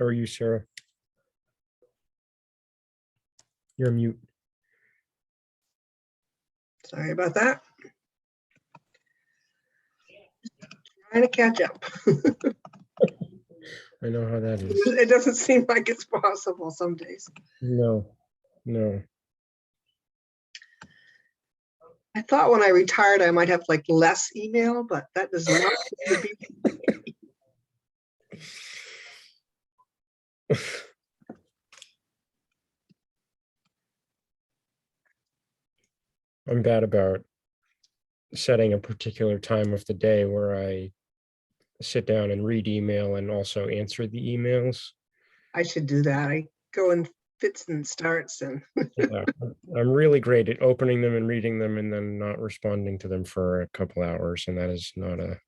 How are you, Sarah? You're mute. Sorry about that. Trying to catch up. I know how that is. It doesn't seem like it's possible some days. No. I thought when I retired I might have like less email, but that does not seem to be. I'm bad about setting a particular time of the day where I sit down and read email and also answer the emails. I should do that. I go in fits and starts and Yeah, I'm really great at opening them and reading them and then not responding to them for a couple hours, and that is not a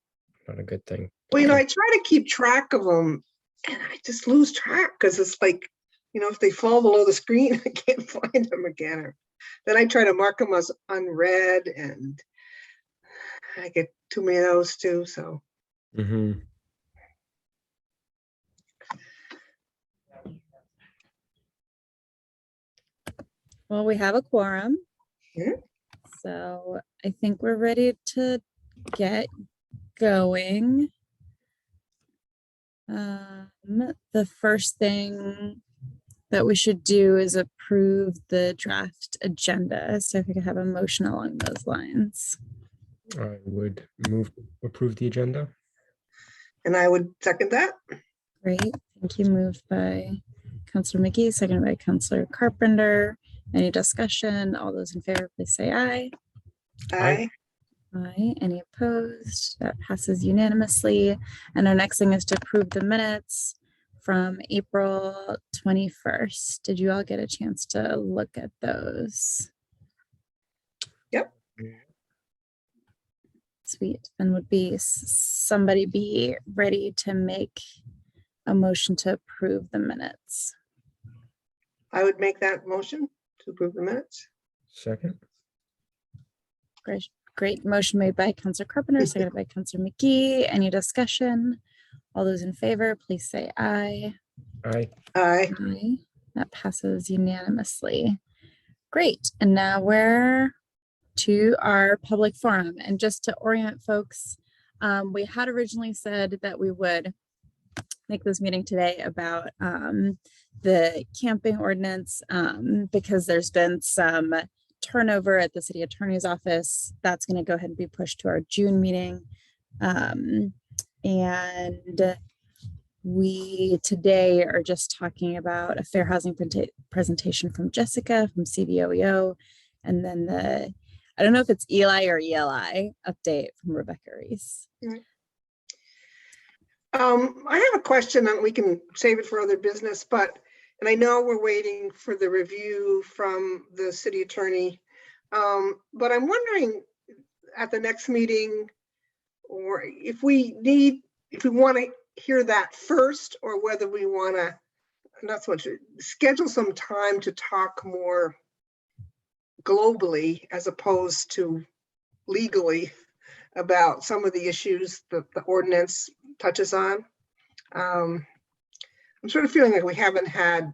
good thing. well, I try to keep track of them and I just lose track because it's like, if they fall below the screen, I can't find them again. Or then I try to mark them as unread and I get too many of those too. So Well, we have a quorum. Yeah. So I think we're ready to get going. The first thing that we should do is approve the draft agenda. So if we could have a motion along those lines. I would approve the agenda. And I would second that. Great. Thank you. Moved by Councilor McGee, seconded by Councilor Carpenter. Any discussion? All those in favor, please say aye. Aye. Aye. Any opposed? That passes unanimously. And our next thing is to approve the minutes from April 21st. Did you all get a chance to look at those? Yep. Sweet. And would somebody be ready to make a motion to approve the minutes? I would make that motion to approve the minutes. Second. Great motion made by Councilor Carpenter, seconded by Councilor McGee. Any discussion? All those in favor, please say aye. Aye. Aye. Aye. That passes unanimously. Great. And now we're to our public forum. And just to orient folks, we had originally said that we would make this meeting today about the camping ordinance because there's been some turnover at the city attorney's office. That's going to go ahead and be pushed to our June meeting. And we today are just talking about a fair housing presentation from Jessica from CDOEO, and then I don't know if it's Eli or ELI update from Rebecca Reese. I have a question and we can save it for other business, and I know we're waiting for the review from the city attorney, but I'm wondering at the next meeting, or if we want to hear that first, or whether we want to, not so much, schedule some time to talk more globally as opposed to legally about some of the issues that the ordinance touches on. I'm sort of feeling like we haven't had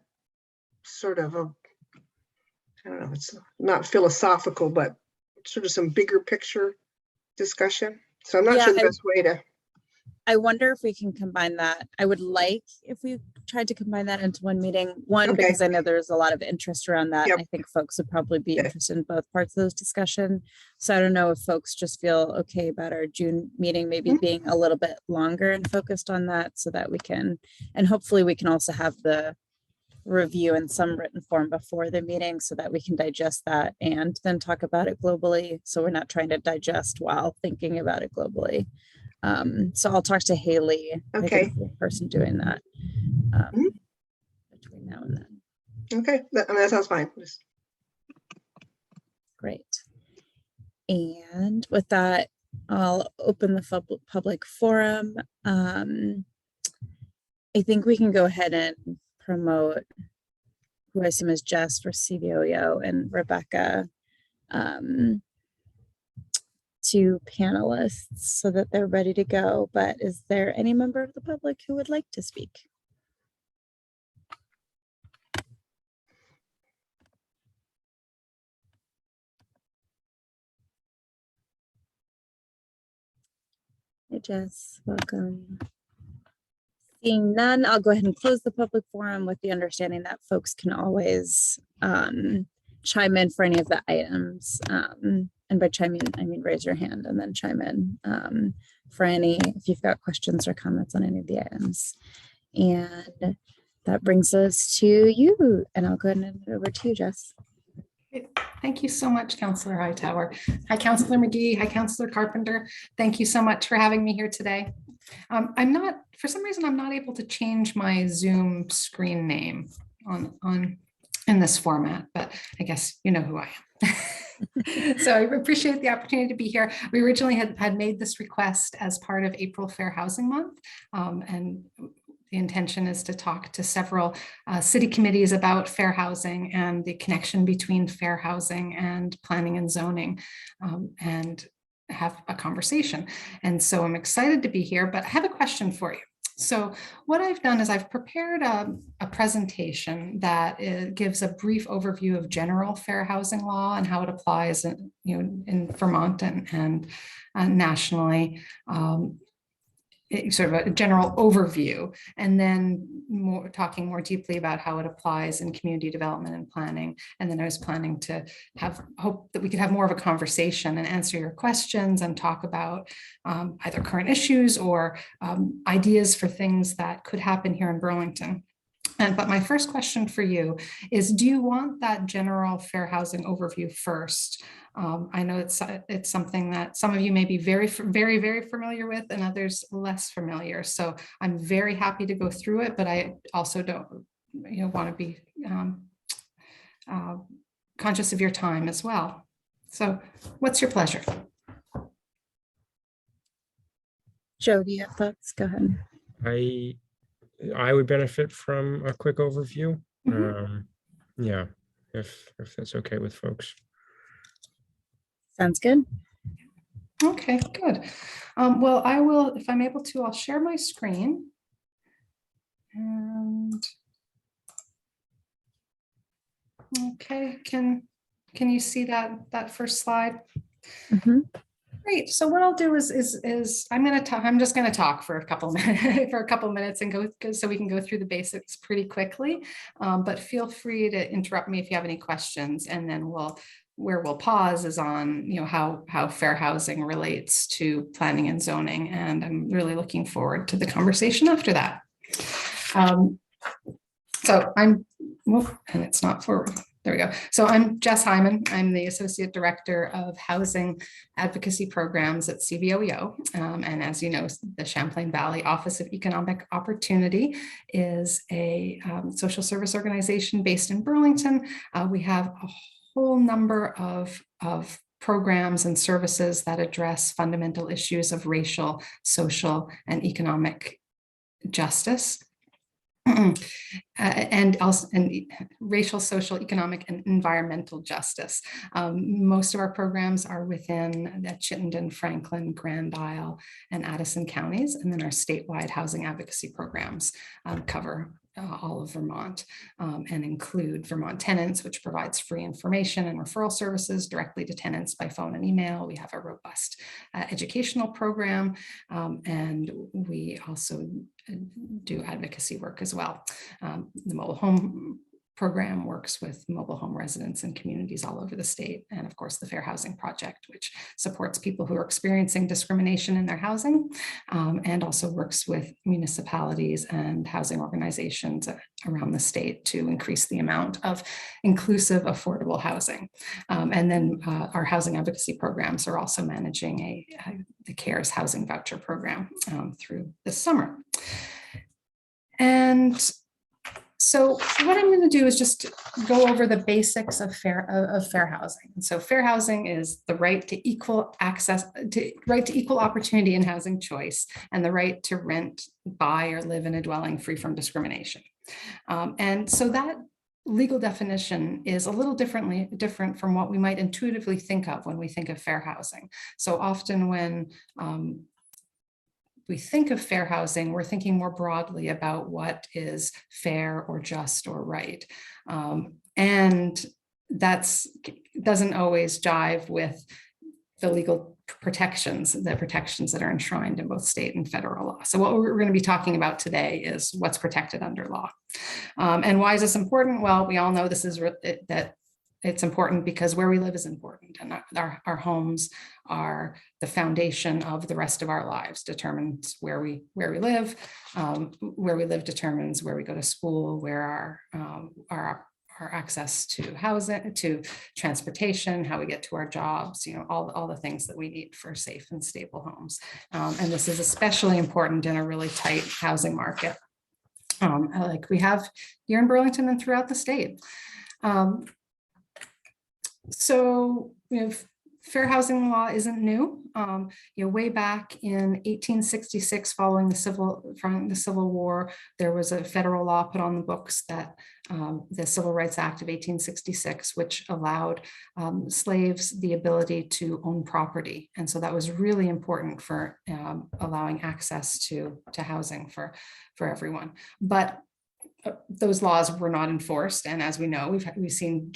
sort of I don't know, it's not philosophical, but sort of some bigger picture discussion. So I'm not sure the best way to. I wonder if we can combine that. I would like if we tried to combine that into one meeting. One, Okay. because I know there's a lot of interest around that. Yep. I think folks would probably be interested in both parts of those discussion. So I don't know if folks just feel okay about our June meeting maybe being a little bit longer and focused on that, so that we can, and hopefully we can also have the review in some written form before the meeting so that we can digest that and then talk about it globally. So we're not trying to digest while thinking about it globally. So I'll talk to Haley, Okay, the person doing that between now and then. Okay, that sounds fine. Great. And with that, I'll open the public forum. I think we can go ahead and promote who I assume is Jess for CVOEO and Rebecca to panelists so that they're ready to go. But is there any member of the public who would like to speak? Hi, Jess. Welcome. Seeing none, I'll go ahead and close the public forum with the understanding that folks can always chime in for any of the items. And by chime in, I mean raise your hand and then chime in for any, if you've got questions or comments on any of the items. And that brings us to you. And I'll go ahead and hand it over to you, Jess. Thank you so much, Councillor Hightower. Hi, Councillor McGee. Hi, Councillor Carpenter. Thank you so much for having me here today. For some reason, I'm not able to change my Zoom screen name in this format, but I guess you know who I am. So I appreciate the opportunity to be here. We originally had made this request as part of April Fair Housing Month, and the intention is to talk to several city committees about fair housing and the connection between fair housing and planning and zoning, and have a conversation. And so I'm excited to be here, but I have a question for you. So what I've done is I've prepared a presentation that gives a brief overview of general fair housing law and how it applies in Vermont and nationally. Sort of a general overview, and then talking more deeply about how it applies in community development and planning. And then I was planning to hope that we could have more of a conversation and answer your questions and talk about either current issues or ideas for things that could happen here in Burlington. But my first question for you is, do you want that general fair housing overview first? I know it's something that some of you may be very familiar with and others less familiar. So I'm very happy to go through it, but I also don't want to be conscious of your time as well. So what's your pleasure? Joe, do you have thoughts? Go ahead. I would benefit from a quick overview. Mm-hmm. Yeah, if that's okay with folks. Sounds good. Okay, good. Well, I will, if I'm able to, I'll share my screen. And okay, can you see that first slide? Mm-hmm. Great. So what I'll do is I'm just going to talk for a couple minutes and go so we can go through the basics pretty quickly. But feel free to interrupt me if you have any questions, and then where we'll pause is on how fair housing relates to planning and zoning, and I'm really looking forward to the conversation after that. So and it's not forward. There we go. So I'm Jess Hyman. I'm the Associate Director of Housing Advocacy Programs at CVOEO. And as you know, the Champlain Valley Office of Economic Opportunity is a social service organization based in Burlington. We have a whole number of programs and services that address fundamental issues of racial, social, and economic justice. And racial, social, economic, and environmental justice. Most of our programs are within the Chittenden, Franklin, Grand Isle, and Addison counties, and then our statewide housing advocacy programs cover all of Vermont and include Vermont Tenants, which provides free information and referral services directly to tenants by phone and email. We have a robust educational program, and we also do advocacy work as well. The mobile home program works with mobile home residents and communities all over the state. And of course, the Fair Housing Project, which supports people who are experiencing discrimination in their housing, and also works with municipalities and housing organizations around the state to increase the amount of inclusive, affordable housing. And then our housing advocacy programs are also managing the CARES housing voucher program through this summer. And so what I'm going to do is just go over the basics of fair housing. And so fair housing is the right to equal access, right to equal opportunity in housing choice, and the right to rent, buy, or live in a dwelling free from discrimination. And so that legal definition is a little different from what we might intuitively think of when we think of fair housing. So often when we think of fair housing, we're thinking more broadly about what is fair or just or right. And that doesn't always jive with the legal protections, the protections that are enshrined in both state and federal law. So what we're going to be talking about today is what's protected under law. And why is this important? Well, we all know this is that it's important because where we live is important, and our homes are the foundation of the rest of our lives. Determines where we live. Where we live determines where we go to school, where our access to housing, to transportation, how we get to our jobs, all the things that we need for safe and stable homes. And this is especially important in a really tight housing market, like we have here in Burlington and throughout the state. So, fair housing law isn't new. Way back in 1866, following the Civil War, there was a federal law put on the books, that the Civil Rights Act of 1866, which allowed slaves the ability to own property, and so that was really important for allowing access to housing for everyone. But those laws were not enforced, and as we know, we've seen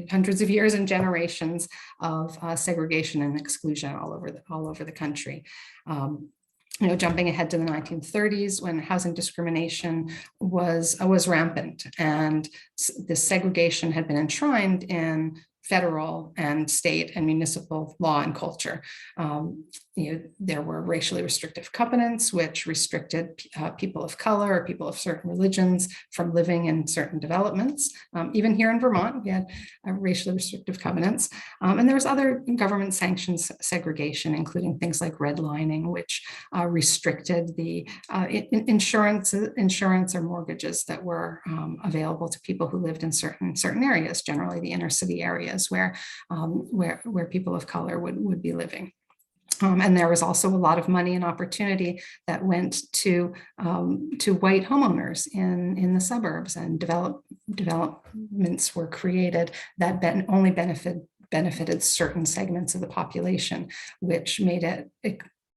hundreds of years and generations of segregation and exclusion all over the country. Jumping ahead to the 1930s, when housing discrimination was rampant, and this segregation had been enshrined in federal and state and municipal law and culture. There were racially restrictive covenants, which restricted people of color or people of certain religions from living in certain developments. Even here in Vermont, we had racially restrictive covenants. And there was other government sanctioned segregation, including things like redlining, which restricted the insurance or mortgages that were available to people who lived in certain areas, generally the inner city areas where people of color would be living. And there was also a lot of money and opportunity that went to white homeowners in the suburbs, and developments were created that only benefited certain segments of the population, which made it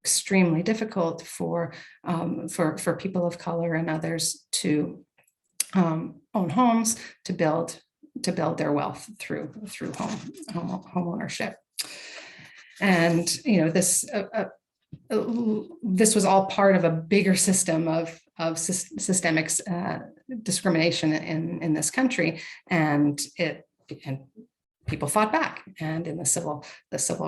extremely difficult for people of color and others to own homes, to build their wealth through home ownership. And this was all part of a bigger system of systemic discrimination in this country, and people fought back. And in the civil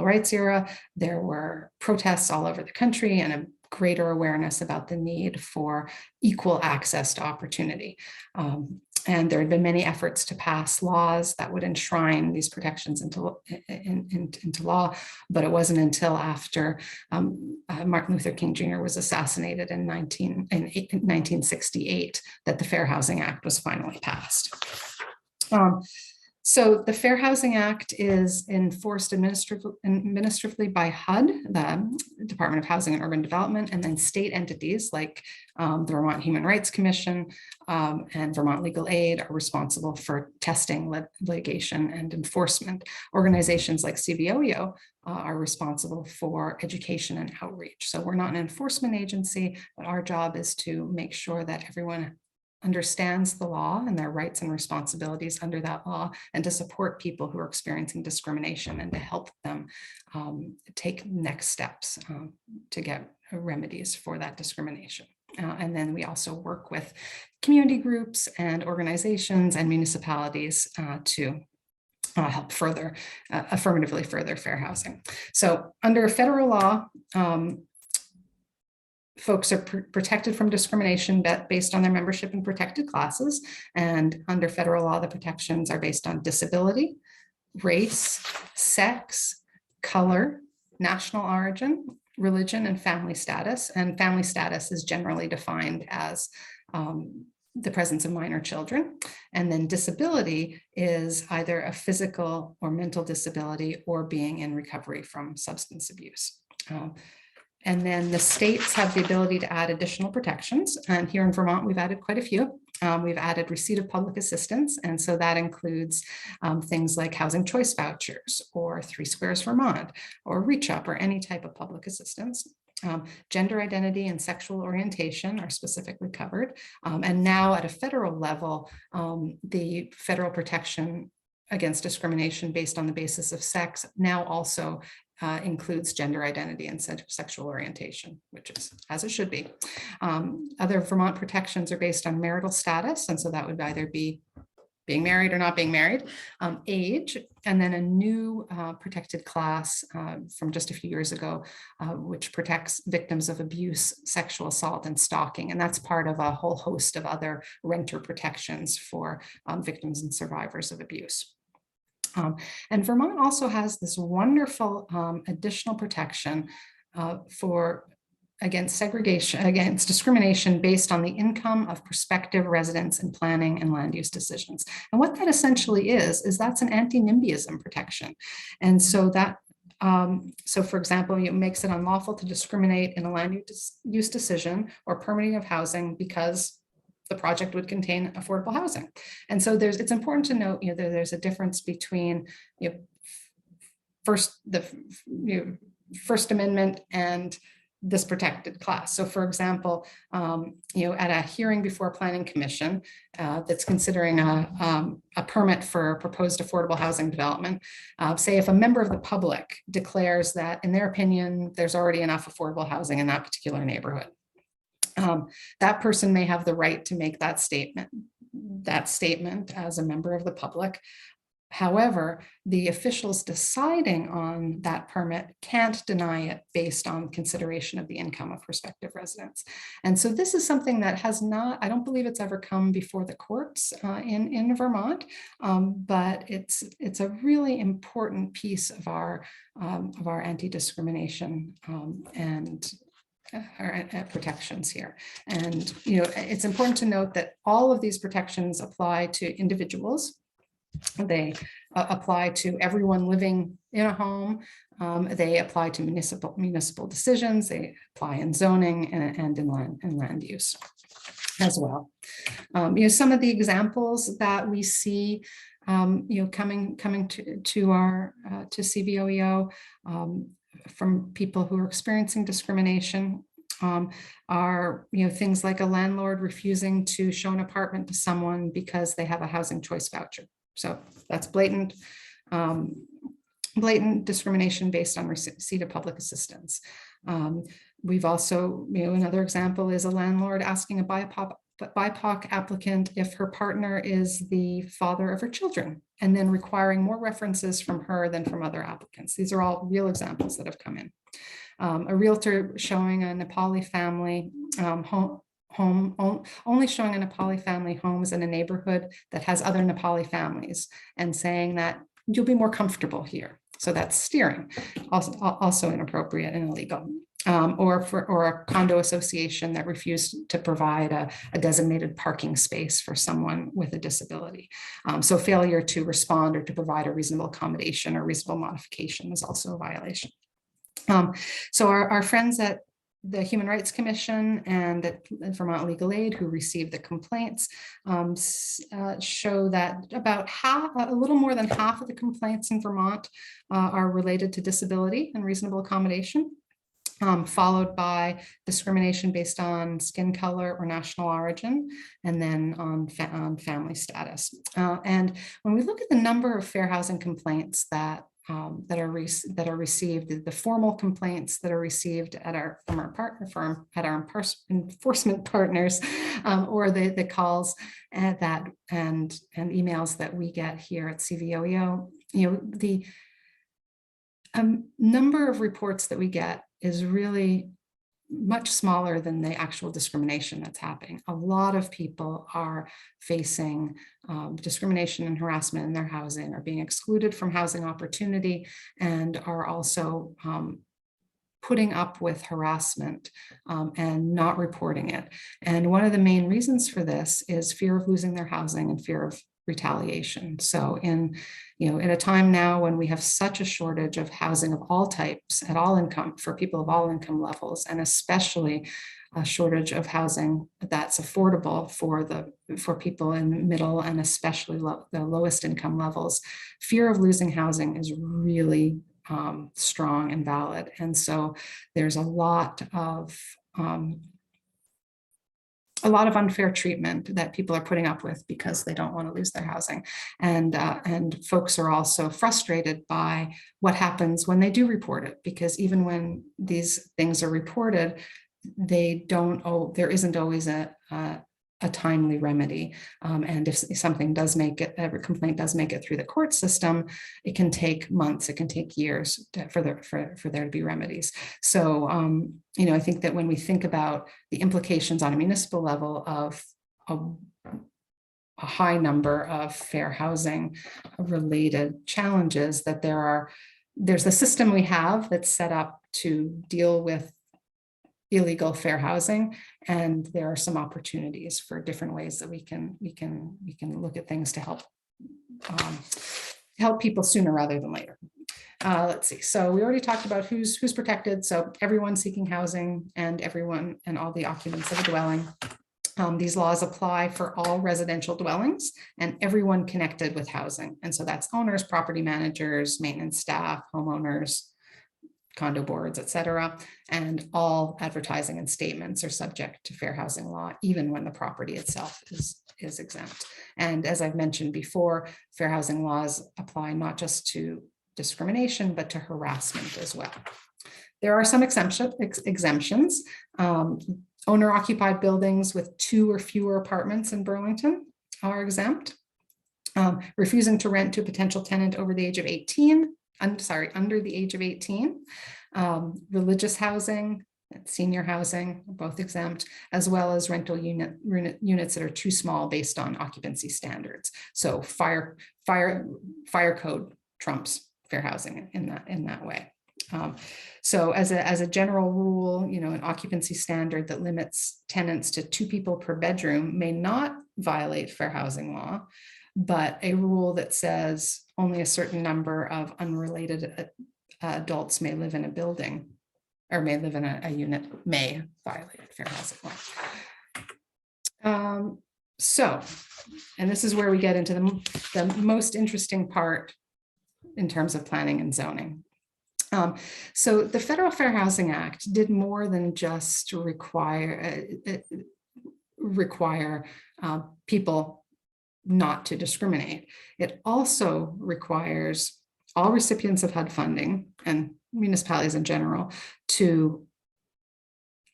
rights era, there were protests all over the country, and a greater awareness about the need for equal access to opportunity. And there had been many efforts to pass laws that would enshrine these protections into law, but it wasn't until after Martin Luther King Jr. was assassinated in 1968 that the Fair Housing Act was finally passed. So the Fair Housing Act is enforced administratively by HUD, the Department of Housing and Urban Development, and then state entities like the Vermont Human Rights Commission and Vermont Legal Aid are responsible for testing, litigation, and enforcement. Organizations like CBOEO are responsible for education and outreach. So we're not an enforcement agency, but our job is to make sure that everyone understands the law and their rights and responsibilities under that law, and to support people who are experiencing discrimination and to help them take next steps to get remedies for that discrimination. And then we also work with community groups and organizations and municipalities to help affirmatively further fair housing. So under federal law, folks are protected from discrimination based on their membership in protected classes. And under federal law, the protections are based on disability, race, sex, color, national origin, religion, and family status. And family status is generally defined as the presence of minor children. And then disability is either a physical or mental disability or being in recovery from substance abuse. And then the states have the ability to add additional protections. And here in Vermont, we've added quite a few. We've added receipt of public assistance. And so that includes things like housing choice vouchers or 3 Squares Vermont or Reach Up or any type of public assistance. Gender identity and sexual orientation are specifically covered. And now at a federal level, the federal protection against discrimination based on the basis of sex now also includes gender identity and sexual orientation, which is as it should be. Other Vermont protections are based on marital status, and so that would either be being married or not being married, age, and then a new protected class from just a few years ago, which protects victims of abuse, sexual assault, and stalking. And that's part of a whole host of other renter protections for victims and survivors of abuse. And Vermont also has this wonderful additional protection for against discrimination based on the income of prospective residents in planning and land use decisions. And what that essentially is that's an anti-NIMBYism protection. And so that, so for example, it makes it unlawful to discriminate in a land use decision or permitting of housing because the project would contain affordable housing. And so it's important to note, there's a difference between First Amendment and this protected class. So for example, at a hearing before a planning commission that's considering a permit for a proposed affordable housing development, say if a member of the public declares that in their opinion, there's already enough affordable housing in that particular neighborhood, that person may have the right to make that statement as a member of the public. However, the officials deciding on that permit can't deny it based on consideration of the income of prospective residents. And so this is something that has not, I don't believe it's ever come before the courts in Vermont, but it's a really important piece of our anti-discrimination and our protections here. And it's important to note that all of these protections apply to individuals. They apply to everyone living in a home. They apply to municipal decisions. They apply in zoning and in land use as well. Some of the examples that we see, coming to our to CVOEO from people who are experiencing discrimination are things like a landlord refusing to show an apartment to someone because they have a housing choice voucher. So that's blatant discrimination based on receipt of public assistance. We've also, another example is a landlord asking a BIPOC applicant if her partner is the father of her children, and then requiring more references from her than from other applicants. These are all real examples that have come in. A realtor showing a Nepali family only showing a Nepali family homes in a neighborhood that has other Nepali families and saying that you'll be more comfortable here. So that's steering, also inappropriate and illegal. Or a condo association that refused to provide a designated parking space for someone with a disability. So failure to respond or to provide a reasonable accommodation or reasonable modification is also a violation. So our friends at the Human Rights Commission and at Vermont Legal Aid, who received the complaints, show that about a little more than half of the complaints in Vermont are related to disability and reasonable accommodation, followed by discrimination based on skin color or national origin, and then on family status. And when we look at the number of fair housing complaints that are received, the formal complaints that are received from our partner firm, at our enforcement partners, or the calls and emails that we get here at CVOEO, the number of reports that we get is really much smaller than the actual discrimination that's happening. A lot of people are facing discrimination and harassment in their housing, are being excluded from housing opportunity, and are also putting up with harassment and not reporting it. And one of the main reasons for this is fear of losing their housing and fear of retaliation. So in a time now when we have such a shortage of housing of all types at all income for people of all income levels, and especially a shortage of housing that's affordable for people in middle and especially the lowest income levels, fear of losing housing is really strong and valid. And so there's a lot of a lot of unfair treatment that people are putting up with because they don't want to lose their housing. And folks are also frustrated by what happens when they do report it, because even when these things are reported, there isn't always a timely remedy. And if something does make it, a complaint does make it through the court system, it can take months, it can take years for there to be remedies. So, I think that when we think about the implications on a municipal level of a high number of fair housing related challenges, that there's a system we have that's set up to deal with illegal fair housing, and there are some opportunities for different ways that we can look at things to help people sooner rather than later. Let's see. So we already talked about who's protected. So everyone seeking housing and everyone and all the occupants of a dwelling. These laws apply for all residential dwellings and everyone connected with housing. And so that's owners, property managers, maintenance staff, homeowners, condo boards, et cetera, and all advertising and statements are subject to fair housing law, even when the property itself is exempt. And as I've mentioned before, fair housing laws apply not just to discrimination, but to harassment as well. There are some exemptions. Owner-occupied buildings with 2 or fewer apartments in Burlington are exempt. Refusing to rent to a potential tenant over the age of 18, under the age of 18, religious housing, senior housing, both exempt, as well as rental units that are too small based on occupancy standards. So fire code trumps fair housing in that way. So as a general rule, an occupancy standard that limits tenants to 2 people per bedroom may not violate fair housing law, but a rule that says only a certain number of unrelated adults may live in a building or may live in a unit may violate fair housing law. So, and this is where we get into the most interesting part in terms of planning and zoning. So the Federal Fair Housing Act did more than just require people not to discriminate. It also requires all recipients of HUD funding and municipalities in general to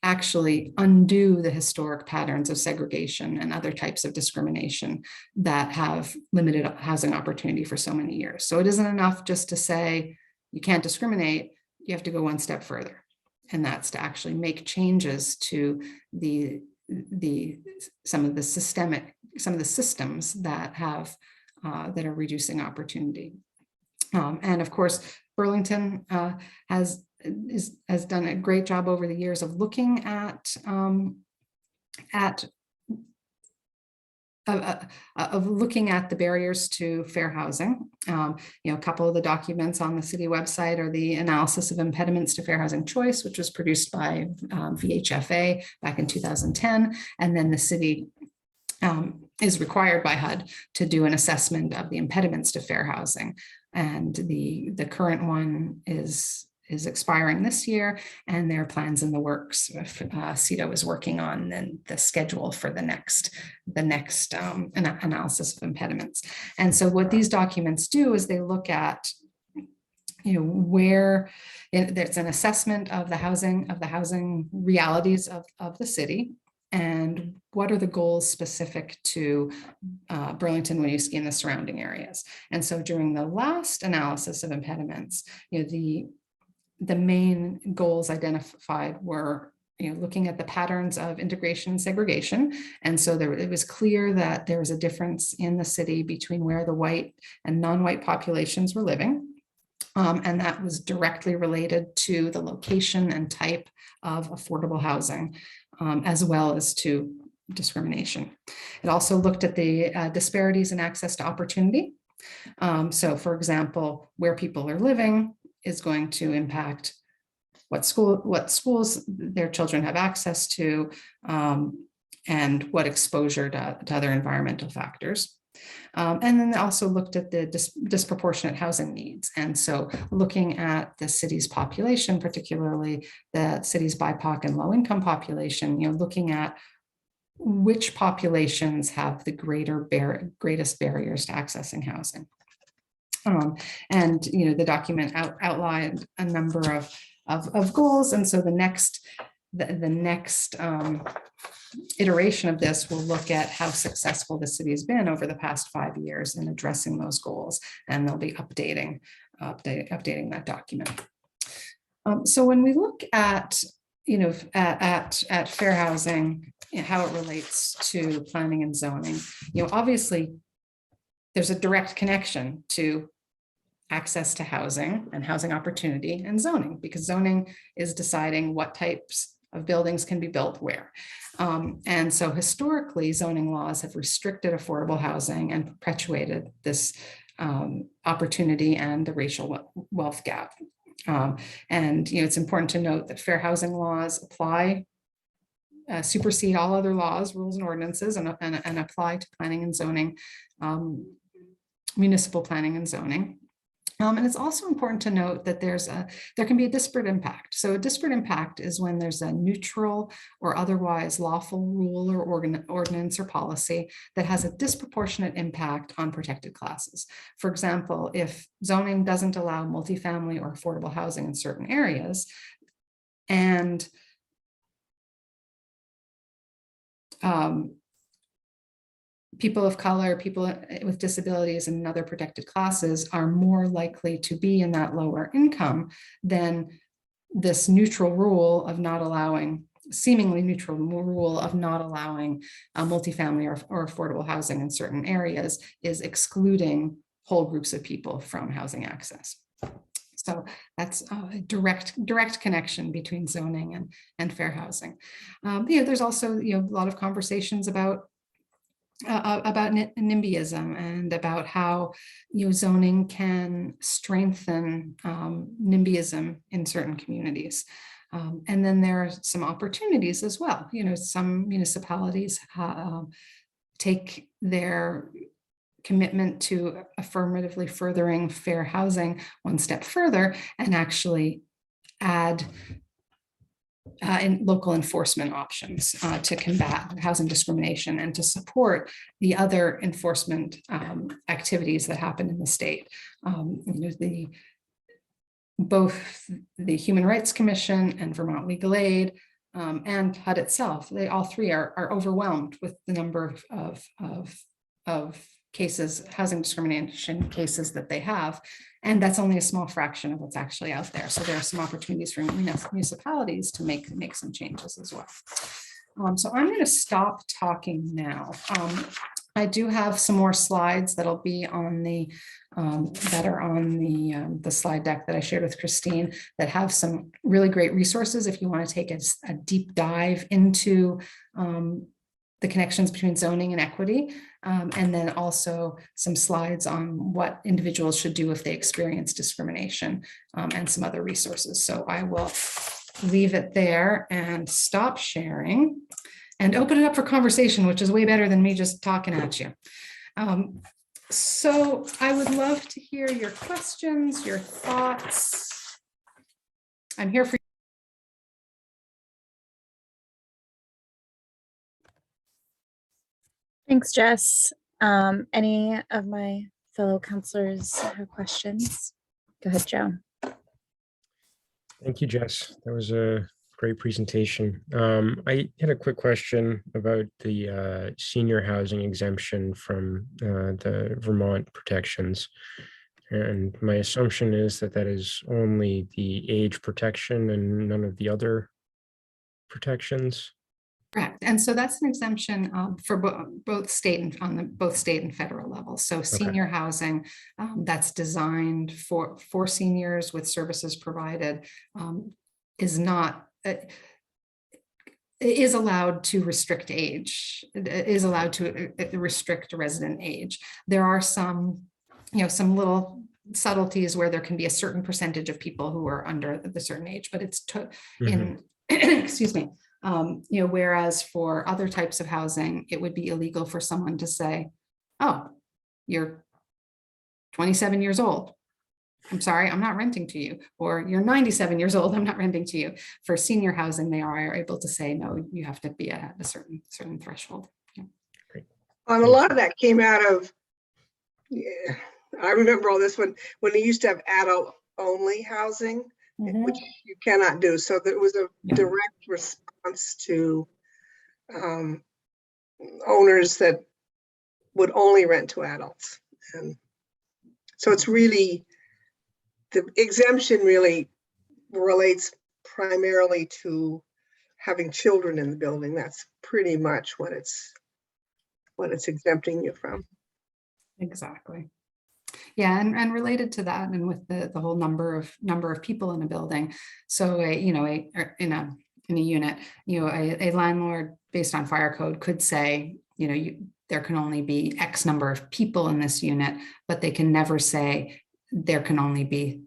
actually undo the historic patterns of segregation and other types of discrimination that have limited housing opportunity for so many years. So it isn't enough just to say you can't discriminate, you have to go one step further. And that's to actually make changes to some of the systems that that are reducing opportunity. And of course, Burlington has done a great job over the years of looking at the barriers to fair housing. A couple of the documents on the city website are the analysis of impediments to fair housing choice, which was produced by VHFA back in 2010. And then the city is required by HUD to do an assessment of the impediments to fair housing. And the current one is expiring this year, and there are plans in the works. CEDO is working on the schedule for the next analysis of impediments. And so what these documents do is they look at where there's an assessment of the housing realities of the city, and what are the goals specific to Burlington, Winooski, and the surrounding areas. And so during the last analysis of impediments, the main goals identified were looking at the patterns of integration and segregation. And so it was clear that there was a difference in the city between where the white and non-white populations were living. And that was directly related to the location and type of affordable housing, as well as to discrimination. It also looked at the disparities in access to opportunity. So for example, where people are living is going to impact what schools their children have access to, and what exposure to other environmental factors. And then they also looked at the disproportionate housing needs. And so looking at the city's population, particularly the city's BIPOC and low income population, looking at which populations have the greatest barriers to accessing housing. And the document outlined a number of goals, and so the next iteration of this will look at how successful the city has been over the past 5 years in addressing those goals, and they'll be updating that document. So when we look at at fair housing and how it relates to planning and zoning, obviously there's a direct connection to access to housing and housing opportunity and zoning, because zoning is deciding what types of buildings can be built where. And so historically, zoning laws have restricted affordable housing and perpetuated this opportunity and the racial wealth gap. And it's important to note that fair housing laws apply, supersede all other laws, rules, and ordinances, and apply to planning and zoning, municipal planning and zoning. And it's also important to note that there can be a disparate impact. So a disparate impact is when there's a neutral or otherwise lawful rule or ordinance or policy that has a disproportionate impact on protected classes. For example, if zoning doesn't allow multifamily or affordable housing in certain areas, and people of color, people with disabilities, and other protected classes are more likely to be in that lower income, then this neutral rule of not allowing, seemingly neutral rule of not allowing multifamily or affordable housing in certain areas is excluding whole groups of people from housing access. So that's a direct connection between zoning and fair housing. There's also a lot of conversations about NIMBYism and about how zoning can strengthen NIMBYism in certain communities. And then there are some opportunities as well. Some municipalities take their commitment to affirmatively furthering fair housing one step further and actually add in local enforcement options to combat housing discrimination and to support the other enforcement activities that happen in the state. Both the Human Rights Commission and Vermont Legal Aid and HUD itself, they all three are overwhelmed with the number of cases, housing discrimination cases that they have. And that's only a small fraction of what's actually out there. So there are some opportunities for municipalities to make some changes as well. So I'm going to stop talking now. I do have some more slides that'll be on the the slide deck that I shared with Christine that have some really great resources if you want to take a deep dive into the connections between zoning and equity, and then also some slides on what individuals should do if they experience discrimination, and some other resources. So I will leave it there and stop sharing and open it up for conversation, which is way better than me just talking at you. So I would love to hear your questions, your thoughts. I'm here for Thanks, Jess. Any of my fellow counselors have questions? Go ahead, Joe. Thank you, Jess. That was a great presentation. I had a quick question about the senior housing exemption from the Vermont protections. And my assumption is that that is only the age protection and none of the other protections. correct. And so that's an exemption for both state and federal levels. So senior housing that's designed for seniors with services provided is allowed to restrict age, is allowed to restrict resident age. There are some little subtleties where there can be a certain percentage of people who are under the certain age, but it's in excuse me. Whereas for other types of housing, it would be illegal for someone to say, oh, you're 27 years old. I'm sorry, I'm not renting to you, or you're 97 years old, I'm not renting to you. For senior housing, they are able to say, no, you have to be at a certain threshold. Yeah. And a Thank lot you. of that came out of, yeah, I remember all this when they used to have adult only housing, which you cannot do. So there was a Yeah. direct response to owners that would only rent to adults. And so it's really, the exemption really relates primarily to having children in the building. That's pretty much what it's exempting you from. Exactly. Yeah, and related to that, and with the whole number of people in a building. So in a unit, a landlord based on fire code could say, there can only be X number of people in this unit, but they can never say there can only be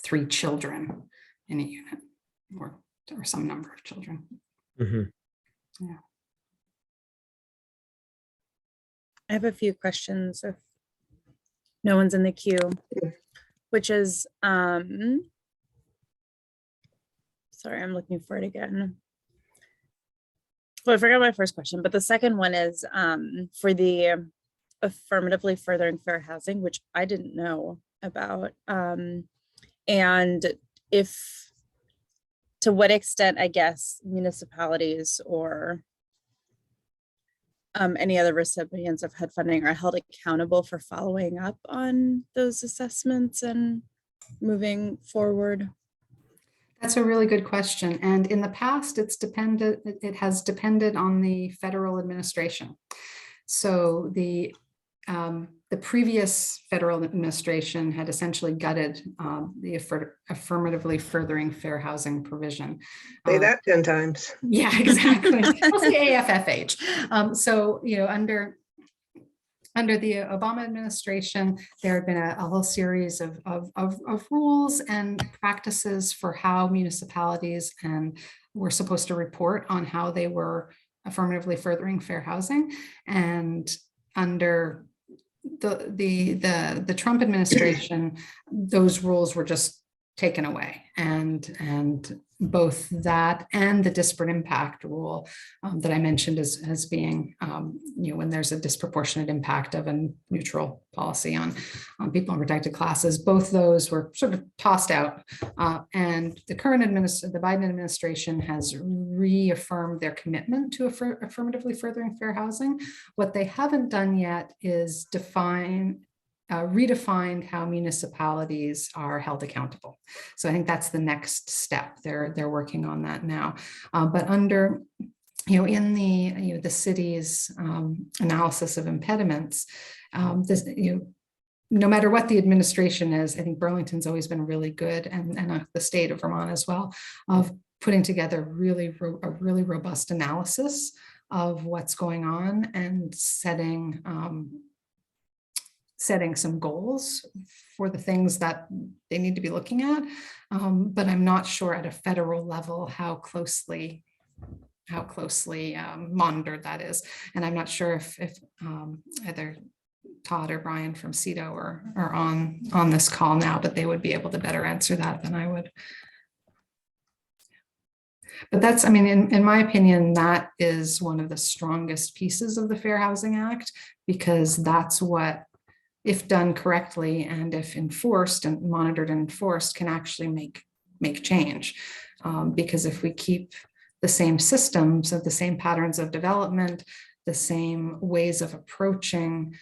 3 children in a unit, or some number of children. Mhm. Yeah. I have a few questions if no one's in the queue, which is, sorry, I'm looking for it again. Well, I forgot my first question, but the second one is for the affirmatively furthering fair housing, which I didn't know about. And if, to what extent, I guess, municipalities or any other recipients of HUD funding are held accountable for following up on those assessments and moving forward? That's a really good question. And in the past, it has depended on the federal administration. So the previous federal administration had essentially gutted the affirmatively furthering fair housing provision. Say that 10 times. Yeah, exactly. Mostly AFFH. So, under the Obama administration, there had been a whole series of rules and practices for how municipalities were supposed to report on how they were affirmatively furthering fair housing. And under the Trump administration, those rules were just taken away, and both that and the disparate impact rule that I mentioned as being, when there's a disproportionate impact of a neutral policy on people in protected classes, both those were sort of tossed out. And the current the Biden administration has reaffirmed their commitment to affirmatively furthering fair housing. What they haven't done yet is redefined how municipalities are held accountable. So I think that's the next step. They're working on that now. But under, in the city's analysis of impediments, this, no matter what the administration is, I think Burlington's always been really good, and the state of Vermont as well, of putting together a really robust analysis of what's going on and setting some goals for the things that they need to be looking at. But I'm not sure at a federal level how closely monitored that is. And I'm not sure if either Todd or Brian from CEDO are on this call now, but they would be able to better answer that than I would. But that's, in my opinion, that is one of the strongest pieces of the Fair Housing Act, because that's what, if done correctly and if enforced and monitored and enforced, can actually make change. Because if we keep the same systems of the same patterns of development, the same ways of approaching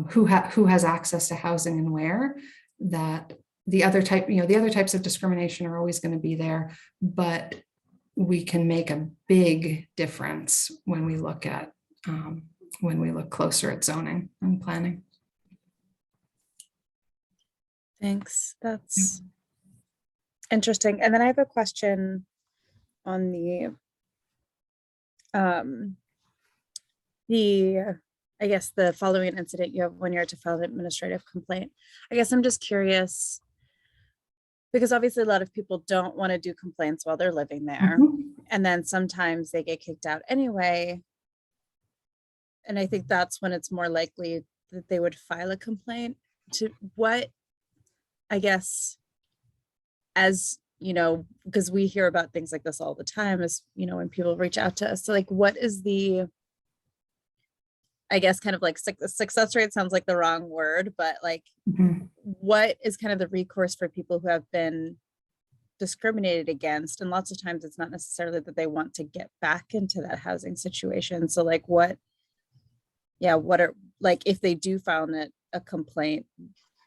who has access to housing and where, that the other types of discrimination are always going to be there, but we can make a big difference when we look closer at zoning and planning. Thanks. That's interesting. And then I have a question on I guess the following incident you have when you're to file an administrative complaint. I guess I'm just curious, because obviously a lot of people don't want to do complaints while they're living there. And then sometimes they get kicked out anyway. And I think that's when it's more likely that they would file a complaint. To what I guess, as you know, because we hear about things like this all the time, is, you know, when people reach out to us. So like, what is the, I guess, kind of like success rate sounds like the wrong word, but like, what is kind of the recourse for people who have been discriminated against? And lots of times it's not necessarily that they want to get back into that housing situation. So like, what are, like, if they do found it a complaint,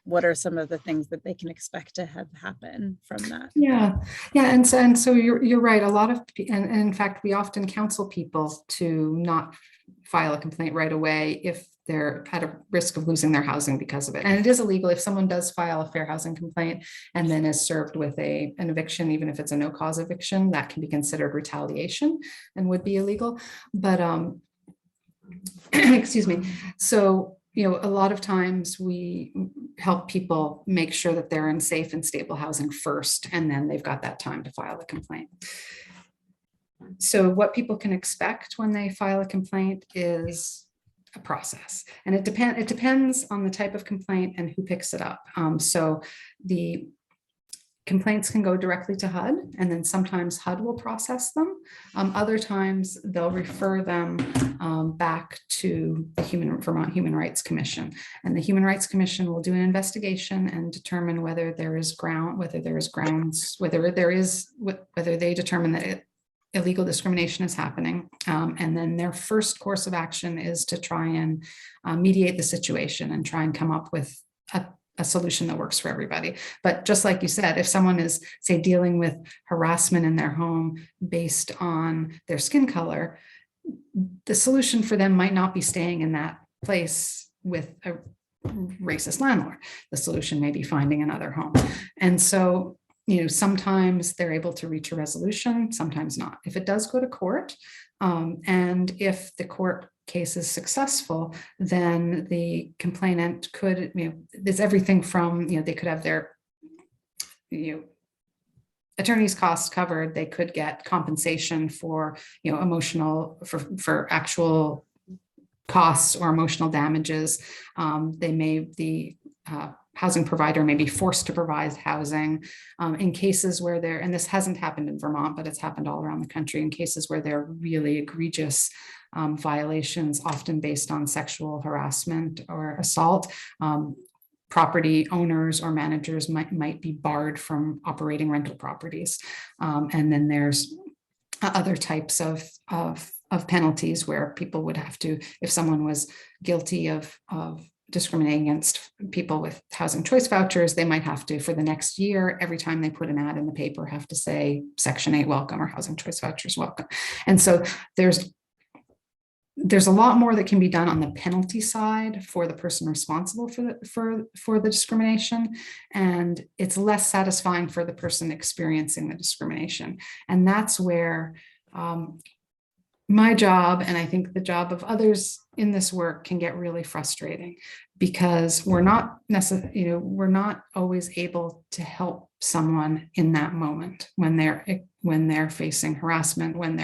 what are some of the things that they can expect to have happen from that? Yeah. And so you're right. A lot of, and in fact, we often counsel people to not file a complaint right away if they're at a risk of losing their housing because of it. And it is illegal if someone does file a fair housing complaint and then is served with an eviction, even if it's a no cause eviction, that can be considered retaliation and would be illegal. But excuse me. So, you know, a lot of times we help people make sure that they're in safe and stable housing first, and then they've got that time to file a complaint. So what people can expect when they file a complaint is a process, and it depends on the type of complaint and who picks it up. So the complaints can go directly to HUD, and then sometimes HUD will process them. Other times they'll refer them back to the Vermont Human Rights Commission, and the Human Rights Commission will do an investigation and determine whether they determine that illegal discrimination is happening. And then their first course of action is to try and mediate the situation and try and come up with a solution that works for everybody. But just like you said, if someone is, say, dealing with harassment in their home based on their skin color, the solution for them might not be staying in that place with a racist landlord. The solution may be finding another home. And so, you know, sometimes they're able to reach a resolution, sometimes not. If it does go to court, and if the court case is successful, then the complainant could, you know, there's everything from, you know, they could have their, you know, attorney's costs covered. They could get compensation for, you know, emotional, for actual costs or emotional damages. The housing provider may be forced to provide housing in cases where there, and this hasn't happened in Vermont, but it's happened all around the country, in cases where there are really egregious violations, often based on sexual harassment or assault. Property owners or managers might be barred from operating rental properties. And then there's other types of penalties where people would have to, if someone was guilty of discriminating against people with housing choice vouchers, they might have to, for the next year, every time they put an ad in the paper, have to say Section 8 welcome or housing choice vouchers welcome. And so there's a lot more that can be done on the penalty side for the person responsible for the discrimination, and it's less satisfying for the person experiencing the discrimination. And that's where my job, and I think the job of others in this work, can get really frustrating, because we're not always able to help someone in that moment when they're facing harassment, when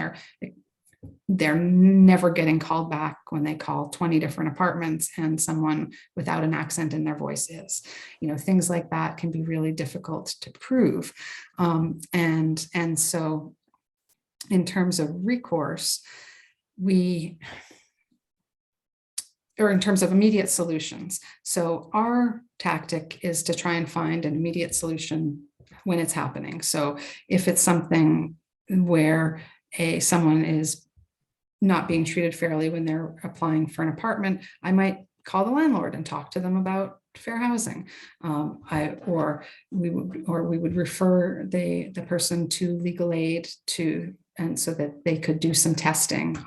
they're never getting called back when they call 20 different apartments and someone without an accent in their voice is. You know, things like that can be really difficult to prove. And so in terms of recourse, or in terms of immediate solutions. So our tactic is to try and find an immediate solution when it's happening. So if it's something where someone is not being treated fairly when they're applying for an apartment, I might call the landlord and talk to them about fair housing. We would refer the person to legal aid and so that they could do some testing,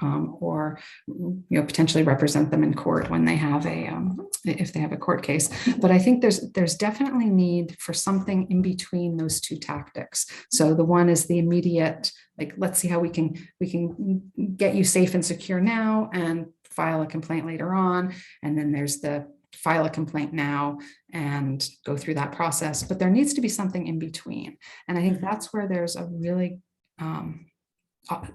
or, you know, potentially represent them in court when they have if they have a court case. But I think there's definitely need for something in between those two tactics. So the one is the immediate, like, let's see how we can get you safe and secure now and file a complaint later on. And then there's the file a complaint now and go through that process. But there needs to be something in between. And I think that's where there's a really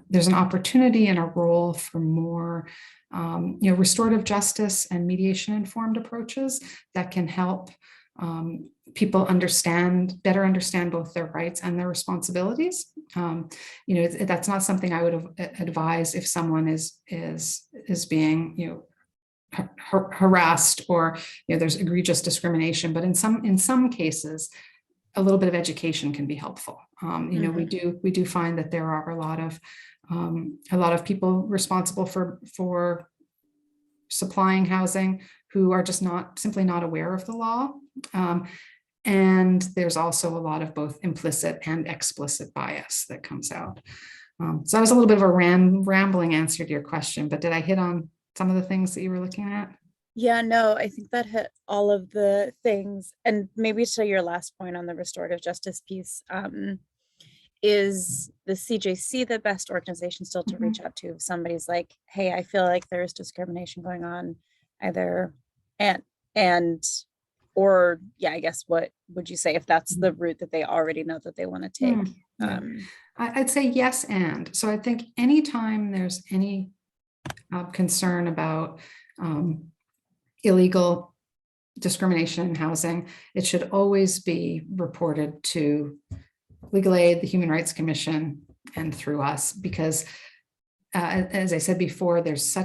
there's an opportunity and a role for more restorative justice and mediation informed approaches that can help people better understand both their rights and their responsibilities. That's not something I would advise if someone is being, harassed, or there's egregious discrimination. But in some cases, a little bit of education can be helpful. We do find that there are a lot of people responsible for supplying housing who are just simply not aware of the law. And there's also a lot of both implicit and explicit bias that comes out. So that was a little bit of a rambling answer to your question, but did I hit on some of the things that you were looking at? Yeah, no, I think that hit all of the things. And maybe to your last point on the restorative justice piece, is the CJC the best organization still to reach out to if somebody's like, hey, I feel like there's discrimination going on either, or yeah, I guess what would you say if that's the route that they already know that they want to take? Yeah. I'd say yes. And so I think anytime there's any concern about illegal discrimination in housing, it should always be reported to Legal Aid, the Human Rights Commission, and through us, because as I said before, there's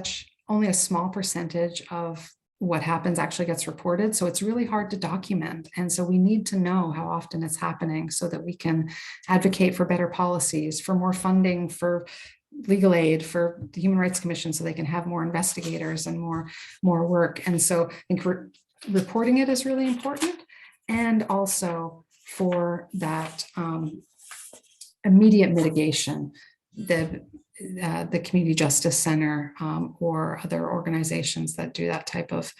only a small percentage of what happens actually gets reported. So it's really hard to document. And so we need to know how often it's happening so that we can advocate for better policies, for more funding for Legal Aid, for the Human Rights Commission, so they can have more investigators and more work. And so I think reporting it is really important. And also for that immediate mitigation, the Community Justice Center or other organizations that do that type of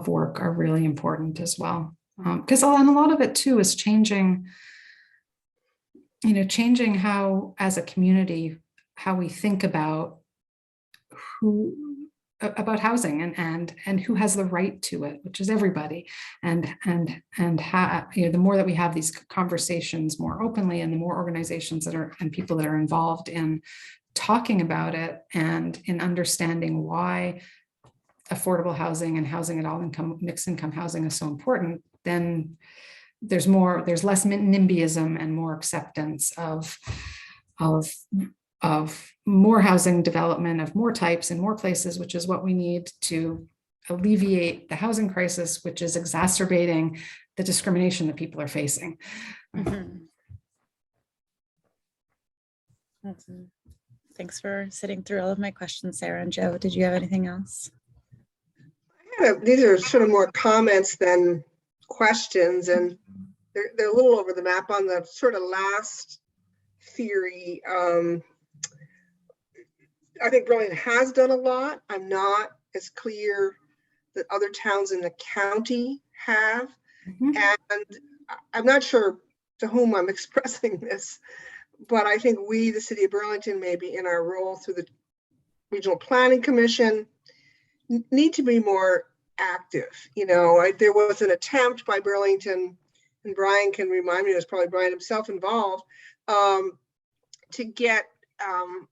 work are really important as well. Because a lot of it too is changing how, as a community, how we think about housing and who has the right to it, which is everybody. And the more that we have these conversations more openly, and the more organizations and people that are involved in talking about it and in understanding why affordable housing and housing at all income, mixed income housing is so important, then there's less NIMBYism and more acceptance of more housing development of more types in more places, which is what we need to alleviate the housing crisis, which is exacerbating the discrimination that people are facing. Awesome. Thanks for sitting through all of my questions, Sarah and Joe. Did you have anything else? These are sort of more comments than questions, and they're a little over the map on the sort of last theory. I think Burlington has done a lot. I'm not as clear that other towns in the county have. And I'm not sure to whom I'm expressing this, but I think we, the city of Burlington, maybe in our role through the Regional Planning Commission, need to be more active. There was an attempt by Burlington, and Brian can remind me, it was probably Brian himself involved, to get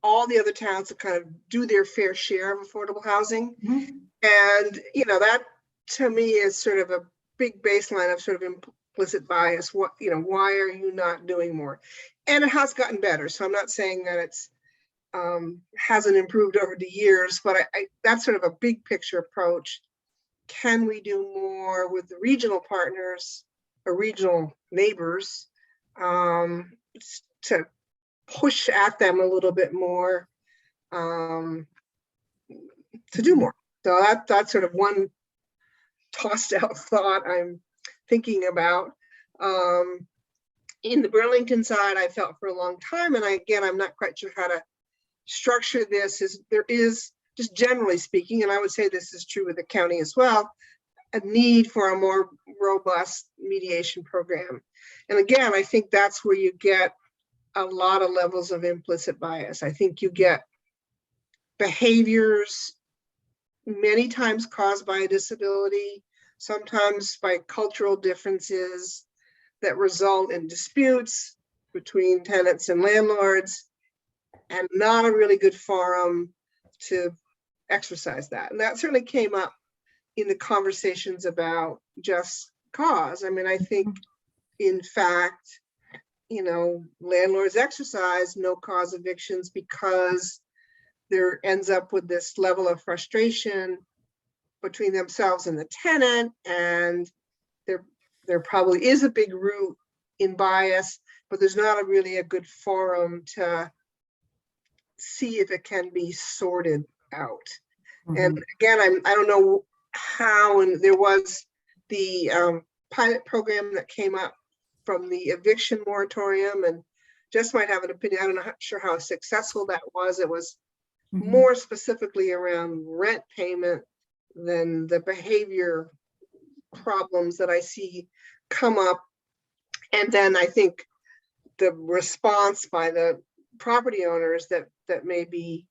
all the other towns to kind of do their fair share of affordable housing. And, that to me is sort of a big baseline of sort of implicit bias. Why are you not doing more? And it has gotten better. So I'm not saying that it's hasn't improved over the years, but that's sort of a big picture approach. Can we do more with the regional partners or regional neighbors to push at them a little bit more to do more? So that's sort of one tossed out thought I'm thinking about. In the Burlington side, I felt for a long time, and I'm not quite sure how to structure this. There is, just generally speaking, and I would say this is true with the county as well, a need for a more robust mediation program. And again, I think that's where you get a lot of levels of implicit bias. I think you get behaviors many times caused by a disability, sometimes by cultural differences that result in disputes between tenants and landlords, and not a really good forum to exercise that. And that certainly came up in the conversations about just cause. I mean, I think, in fact, landlords exercise no cause evictions because there ends up with this level of frustration between themselves and the tenant, and there probably is a big root in bias, but there's not really a good forum to see if it can be sorted out. And again, I don't know how, and there was the pilot program that came up from the eviction moratorium, and Jess might have an opinion. I'm not sure how successful that was. It was more specifically around rent payment than the behavior problems that I see come up. And then I think the response by the property owners that may be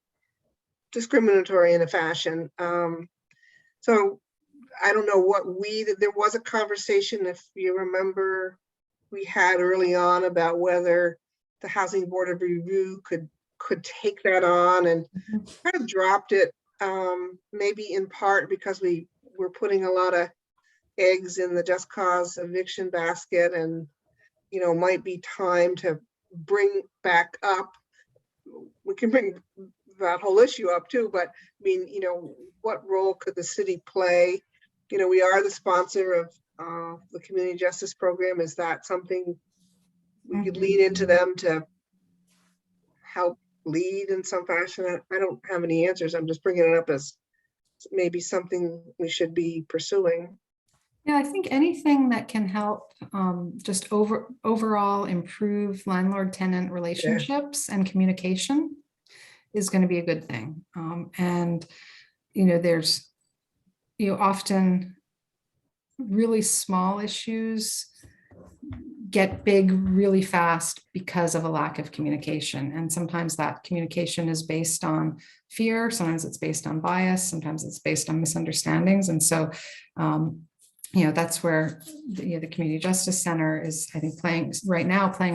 discriminatory in a fashion. So I don't know what there was a conversation, if you remember, we had early on about whether the Housing Board of Review could take that on, and kind of dropped it, maybe in part because we were putting a lot of eggs in the just cause eviction basket, and might be time to bring back up. We can bring that whole issue up too, but I mean, what role could the city play? We are the sponsor of the community justice program. Is that something we could lean into them to help lead in some fashion? I don't have any answers. I'm just bringing it up as maybe something we should be pursuing. Yeah, I think anything that can help just overall improve landlord-tenant relationships and communication is going to be a good thing. And there's often really small issues get big really fast because of a lack of communication. And sometimes that communication is based on fear, sometimes it's based on bias, sometimes it's based on misunderstandings. And so that's where the Community Justice Center is, I think, playing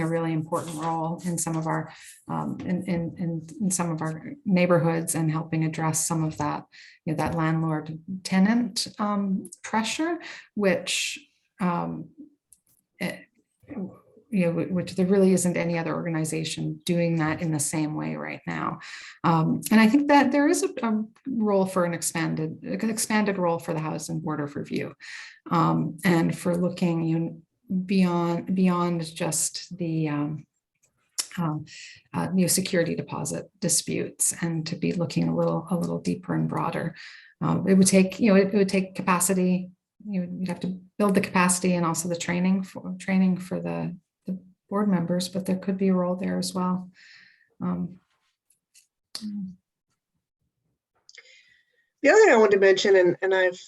a really important role in some of our in some of our neighborhoods, and helping address some of that that landlord tenant pressure, which which there really isn't any other organization doing that in the same way right now. And I think that there is a role for an expanded role for the Housing Board of Review, and for looking beyond just the security deposit disputes, and to be looking a little deeper and broader. It would take it would take capacity. You'd have to build the capacity and also the training for the board members, but there could be a role there as well. The other thing I wanted to mention, and I've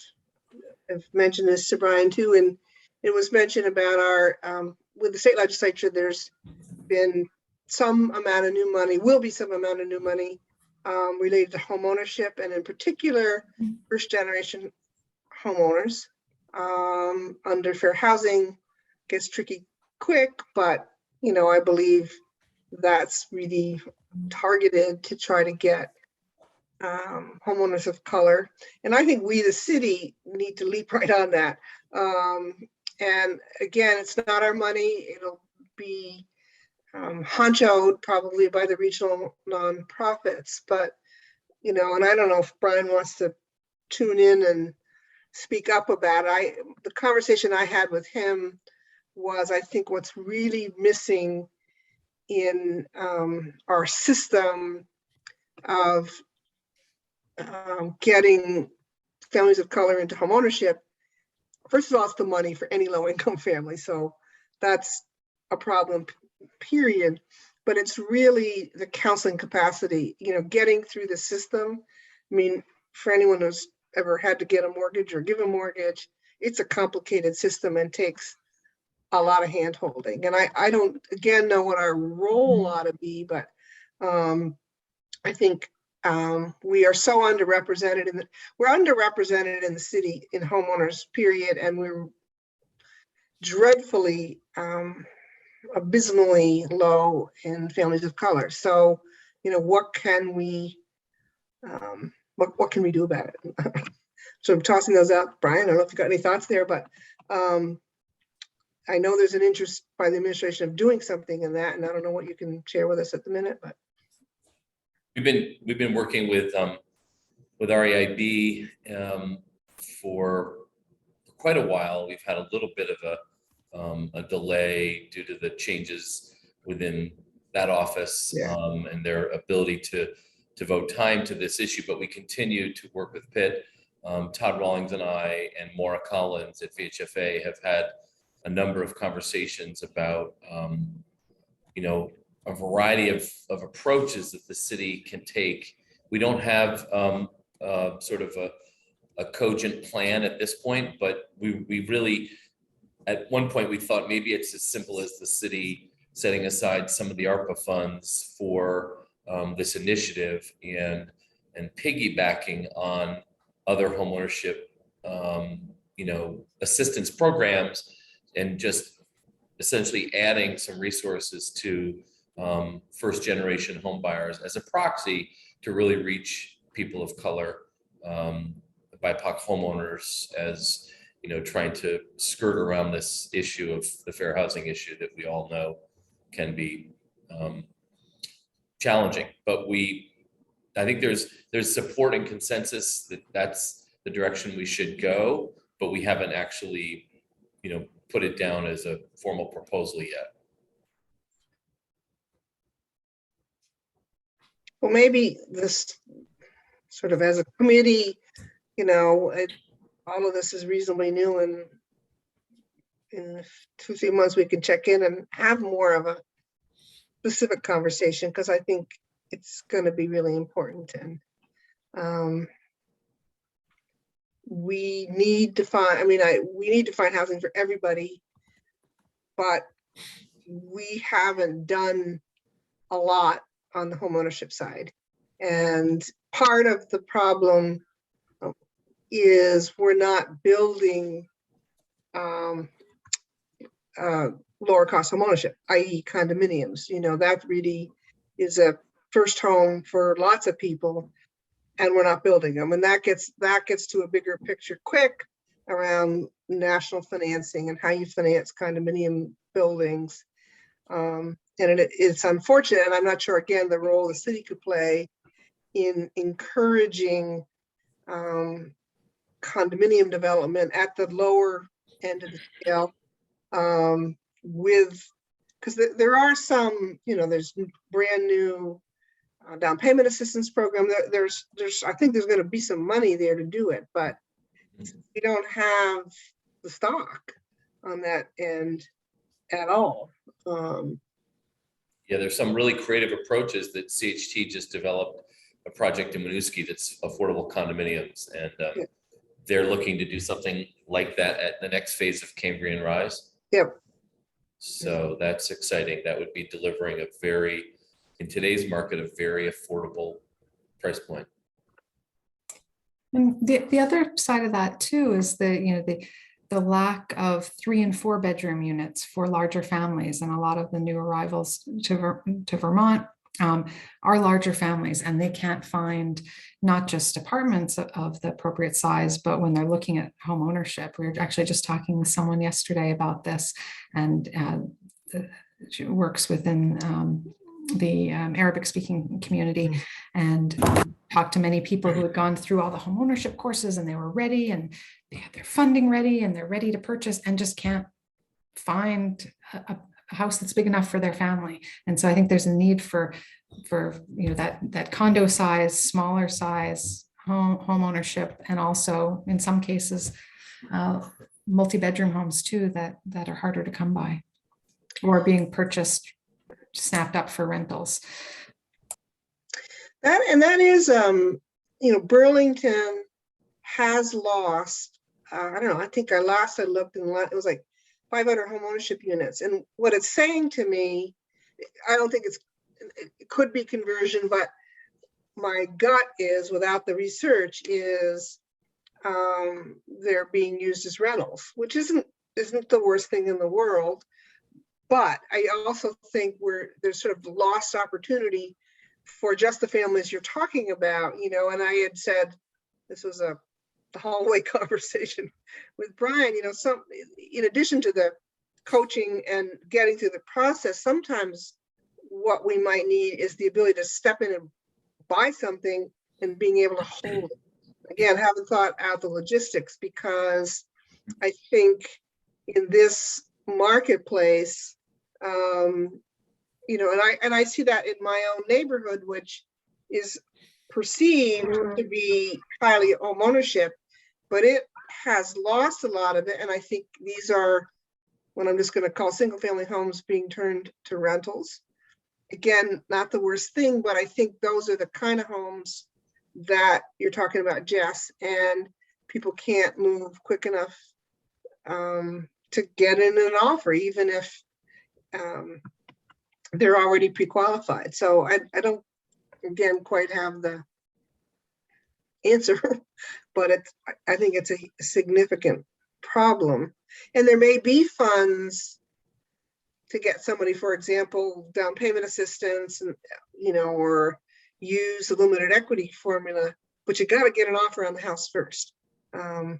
mentioned this to Brian too, and it was mentioned about our with the state legislature, there's been some amount of new money, will be some amount of new money related to home ownership, and in particular first generation homeowners under fair housing. Gets tricky quick, but I believe that's really targeted to try to get homeowners of color. And I think we, the city, need to leap right on that. And again, it's not our money. It'll be honchoed probably by the regional nonprofits, but and I don't know if Brian wants to tune in and speak up about it. The conversation I had with him was, I think what's really missing in our system of getting families of color into home ownership, first of all, it's the money for any low-income family. So that's a problem, period. But it's really the counseling capacity, getting through the system. I mean, for anyone who's ever had to get a mortgage or give a mortgage, it's a complicated system and takes a lot of hand holding. And I don't, again, know what our role ought to be, but I think we are so underrepresented we're underrepresented in the city in homeowners, period. And we're dreadfully, abysmally low in families of color. So, what can we, what can we do about it? So I'm tossing those out. Brian, I don't know if you got any thoughts there, but I know there's an interest by the administration of doing something in that, and I don't know what you can share with us at the minute, but. We've been working with REIB for quite a while. We've had a little bit of a delay due to the changes within that office, Yeah. and their ability to devote time to this issue, but we continue to work with Pitt. Todd Rawlings and I and Maura Collins at VHFA have had a number of conversations about, a variety of approaches that the city can take. We don't have sort of a cogent plan at this point, but we really, at one point we thought maybe it's as simple as the city setting aside some of the ARPA funds for this initiative and piggybacking on other homeownership, assistance programs, and just essentially adding some resources to first generation home buyers as a proxy to really reach people of color, BIPOC homeowners, as trying to skirt around this issue of the fair housing issue that we all know can be challenging. But I think there's support and consensus that that's the direction we should go, but we haven't actually put it down as a formal proposal yet. Well, maybe this sort of as a committee, all of this is reasonably new, and in 2-3 months we can check in and have more of a specific conversation, because I think it's going to be really important. And we need to find, we need to find housing for everybody, but we haven't done a lot on the homeownership side. And part of the problem is we're not building lower cost homeownership, i.e. condominiums. That really is a first home for lots of people, and we're not building them. And that gets to a bigger picture quick around national financing and how you finance condominium buildings. And it's unfortunate, and I'm not sure, again, the role the city could play in encouraging condominium development at the lower end of the scale, because there are some, there's brand new down payment assistance program. There's I think there's going to be some money there to do it, but we don't have the stock on that end at all. Yeah, there's some really creative approaches that CHT just developed a project in Winooski that's affordable condominiums, and they're looking to do something like that at the next phase of Cambrian Rise. Yep. So that's exciting. That would be delivering in today's market, a very affordable price point. And the other side of that too is the lack of 3 and 4 bedroom units for larger families, and a lot of the new arrivals to Vermont are larger families, and they can't find not just apartments of the appropriate size, but when they're looking at home ownership. We were actually just talking with someone yesterday about this, and she works within the Arabic speaking community, and talked to many people who had gone through all the home ownership courses, and they were ready, and they had their funding ready, and they're ready to purchase, and just can't find a house that's big enough for their family. And so I think there's a need for that condo size, smaller size home ownership, and also in some cases multi-bedroom homes too that are harder to come by or being purchased, snapped up for rentals. That is, Burlington has lost, I don't know, I think I looked and it was like 500 home ownership units. And what it's saying to me, I don't think it could be conversion, but my gut is, without the research, is they're being used as rentals, which isn't the worst thing in the world. But I also think there's sort of lost opportunity for just the families you're talking about, and I had said, this was the hallway conversation with Brian, in addition to the coaching and getting through the process, sometimes what we might need is the ability to step in and buy something and being able to hold it. Again, haven't thought out the logistics, because I think in this marketplace, you know, and I see that in my own neighborhood, which is perceived to be highly home ownership, but it has lost a lot of it. And I think these are what I'm just going to call single family homes being turned to rentals. Again, not the worst thing, but I think those are the kind of homes that you're talking about, Jess, and people can't move quick enough to get in an offer, even if they're already pre-qualified. So I don't, again, quite have the answer, but I think it's a significant problem. And there may be funds to get somebody, for example, down payment assistance, and you know, or use the limited equity formula, but you got to get an offer on the house first. And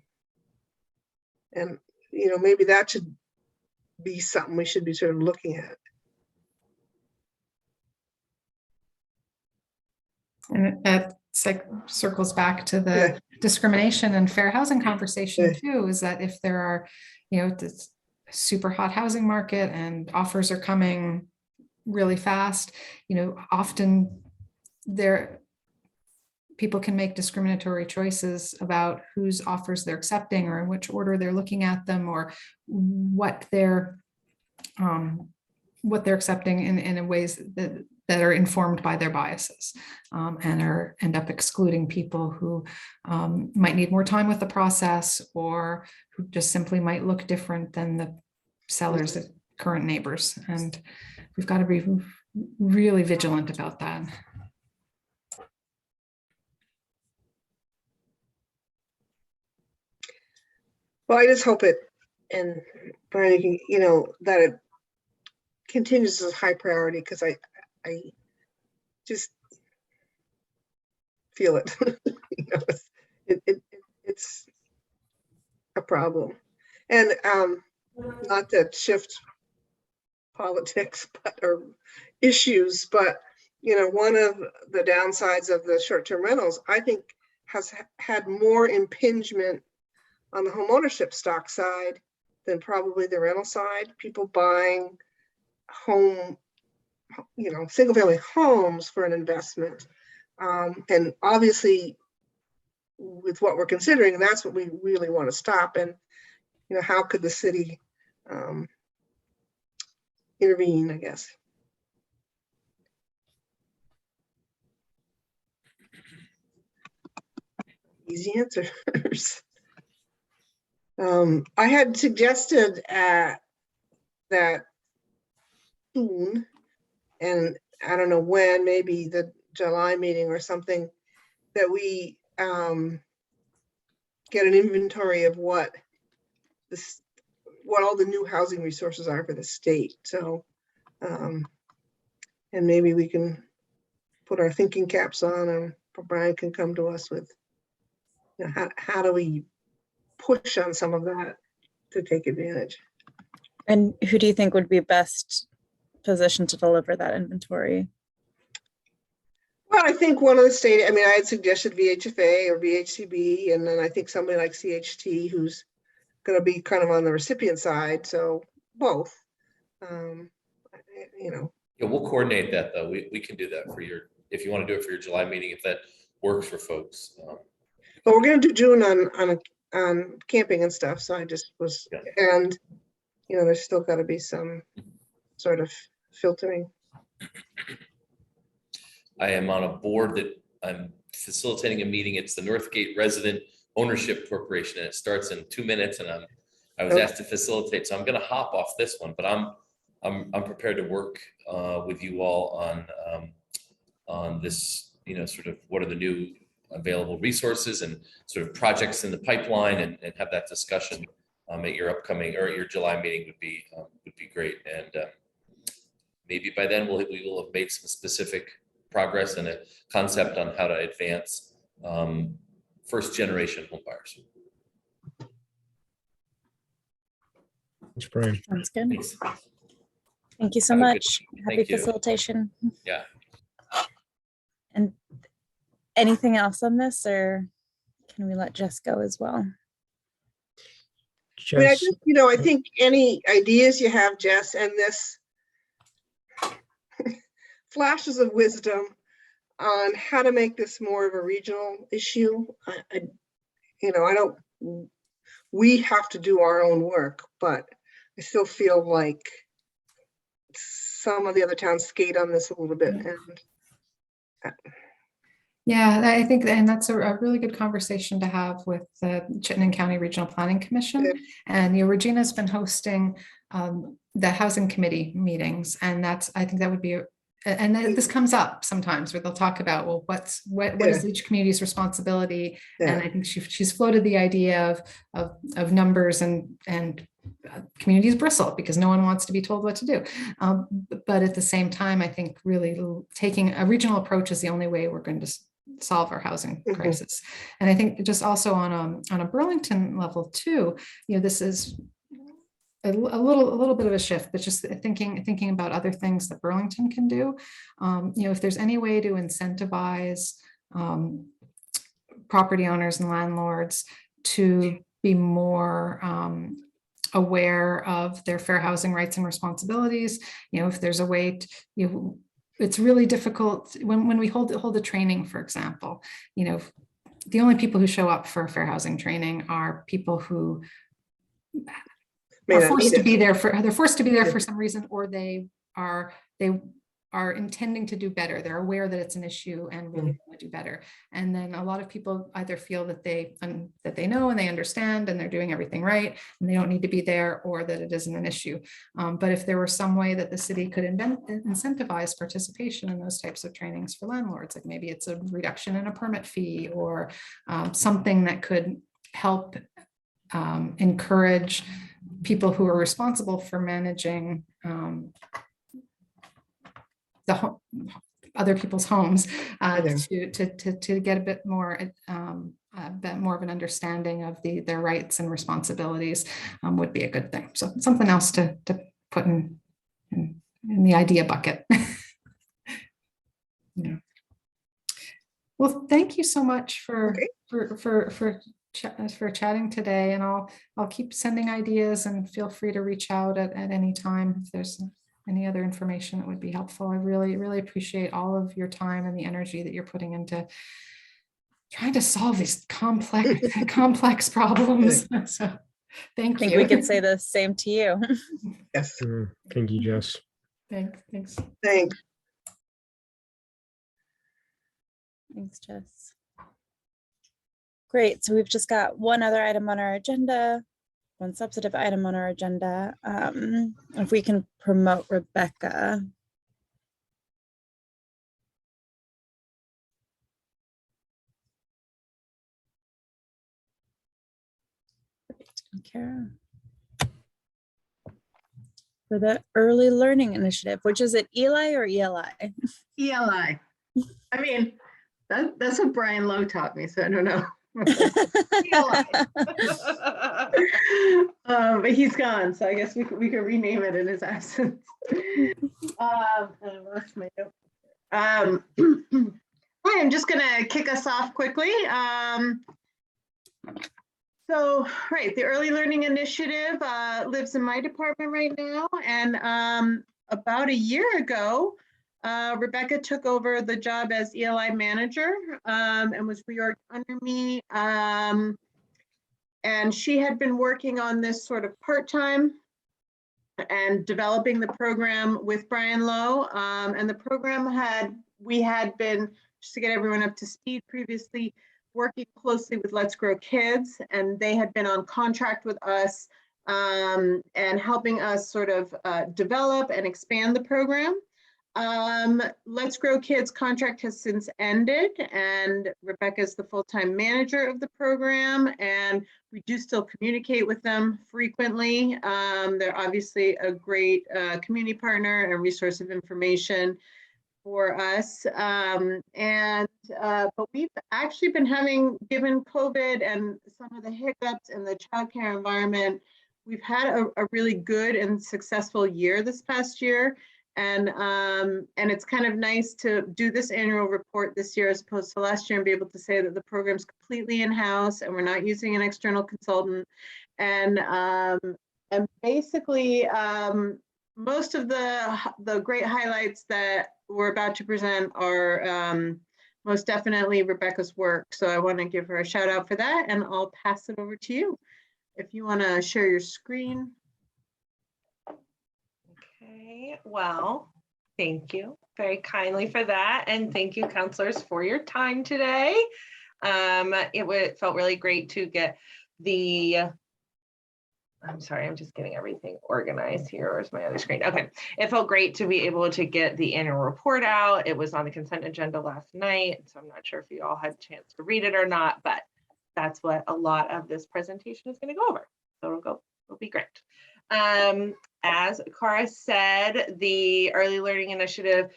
you know, maybe that should be something we should be sort of looking at. And that circles back to the discrimination and fair housing conversation too, is that if there are, you know, this super hot housing market and offers are coming really fast, you know, often people can make discriminatory choices about whose offers they're accepting or in which order they're looking at them, or what they're accepting in ways that are informed by their biases, and end up excluding people who might need more time with the process, or who just simply might look different than the seller's current neighbors. And we've got to be really vigilant about that. Well, I just hope it, and Brian, you know, that it continues as a high priority, because I just feel it. You know, it's a problem. And not to shift politics or issues, but you know, one of the downsides of the short-term rentals, I think, has had more impingement on the home ownership stock side than probably the rental side. People buying home, you know, single family homes for an investment. And obviously with what we're considering, that's what we really want to stop. And, you know, how could the city intervene, I guess. Easy answers. I had suggested that soon, and I don't know when, maybe the July meeting or something, that we get an inventory of what all the new housing resources are for the state. So, and maybe we can put our thinking caps on, and Brian can come to us with, you know, how do we push on some of that to take advantage. And who do you think would be best positioned to deliver that inventory? Well, I think one of the state, I mean, I had suggested VHFA or VHCB, and then I think somebody like CHT, who's going to be kind of on the recipient side. So both, you know. Yeah, we'll coordinate that though. We can do that for if you want to do it for your July meeting, if that works for folks. But we're going to do June on camping and stuff. So I just was, and you know, there's still got to be some sort of filtering. I am on a board that I'm facilitating a meeting. It's the Northgate Resident Ownership Corporation, and it starts in 2 minutes. And I was asked to facilitate, so I'm going to hop off this one. But I'm prepared to work with you all on this. You know, sort of what are the new available resources and sort of projects in the pipeline, and have that discussion at your upcoming or your July meeting would be great. And maybe by then we will have made some specific progress and a concept on how to advance first generation home buyers. Thanks, Brian. Sounds good. Thanks. Thank you so Have a good much. evening. Happy Thank you. facilitation. Yeah. And anything else on this, or can we let Jess go as well? I mean, I Jess, just, I think any ideas you have, Jess, and this flashes of wisdom on how to make this more of a regional issue. We have to do our own work, but I still feel like some of the other towns skate on this a little bit. And Yeah, I think, and that's a really good conversation to have with the Chittenden County Regional Planning Commission. Yeah. And Regina's been hosting the housing committee meetings, and I think that would be, and then this comes up sometimes where they'll talk about, well, what is each community's responsibility? Yeah. And I think she's floated the idea of numbers, and communities bristle because no one wants to be told what to do. But at the same time, I think really taking a regional approach is the only way we're going to solve our housing crisis. And I think just also on a Burlington level too, this is a little bit of a shift, but just thinking about other things that Burlington can do. If there's any way to incentivize property owners and landlords to be more aware of their fair housing rights and responsibilities, if there's a way to, it's really difficult when we hold a training, for example, the only people who show up for fair housing training are people who are forced to be there for some reason, or they are intending to do better. They're aware that it's an issue and really want to do better. And then a lot of people either feel that they know and they understand and they're doing everything right and they don't need to be there, or that it isn't an issue. But if there were some way that the city could incentivize participation in those types of trainings for landlords, like maybe it's a reduction in a permit fee, or something that could help encourage people who are responsible for managing other people's homes to get a bit more of an understanding of their rights and responsibilities would be a good thing. So something else to put in the idea bucket. Yeah. Well, thank you so much for chatting today, and I'll keep sending ideas, and feel free to reach out at any time if there's any other information that would be helpful. I really, really appreciate all of your time and the energy that you're putting into trying to solve these complex problems. So thank you. I think we could say the same to you. yes, thank you, Jess. Thanks. thanks. Thanks, Jess. Great. So we've just got one other item on our agenda, one substantive item on our agenda. If we can promote Rebecca. Kara. For the early learning initiative, which is it Eli or ELI? ELI. I mean, that's what Brian Lowe taught me, so I don't know. But he's gone, so I guess we could rename it in his absence. I lost my note. I'm just gonna kick us off quickly. So, right, the Early Learning Initiative lives in my department right now, and about a year ago, Rebecca took over the job as ELI manager and was reorged under me. And she had been working on this sort of part-time and developing the program with Brian Lowe. And the program we had been, just to get everyone up to speed, previously working closely with Let's Grow Kids, and they had been on contract with us and helping us sort of develop and expand the program. Let's Grow Kids contract has since ended, and Rebecca is the full-time manager of the program, and we do still communicate with them frequently. They're obviously a great community partner and resource of information for us. But we've actually been given COVID and some of the hiccups in the childcare environment, we've had a really good and successful year this past year. And it's kind of nice to do this annual report this year as opposed to last year and be able to say that the program's completely in-house and we're not using an external consultant. And basically, most of the great highlights that we're about to present are most definitely Rebecca's work. So I want to give her a shout out for that, and I'll pass it over to you. If you want to share your screen. Okay, well, thank you very kindly for that. And thank you, counselors, for your time today. It felt really great to get I'm sorry, I'm just getting everything organized here. Where's my other screen? Okay, it felt great to be able to get the annual report out. It was on the consent agenda last night, so I'm not sure if you all had a chance to read it or not, but that's what a lot of this presentation is going to go over. So it'll be great. As Cara said, the Early Learning Initiative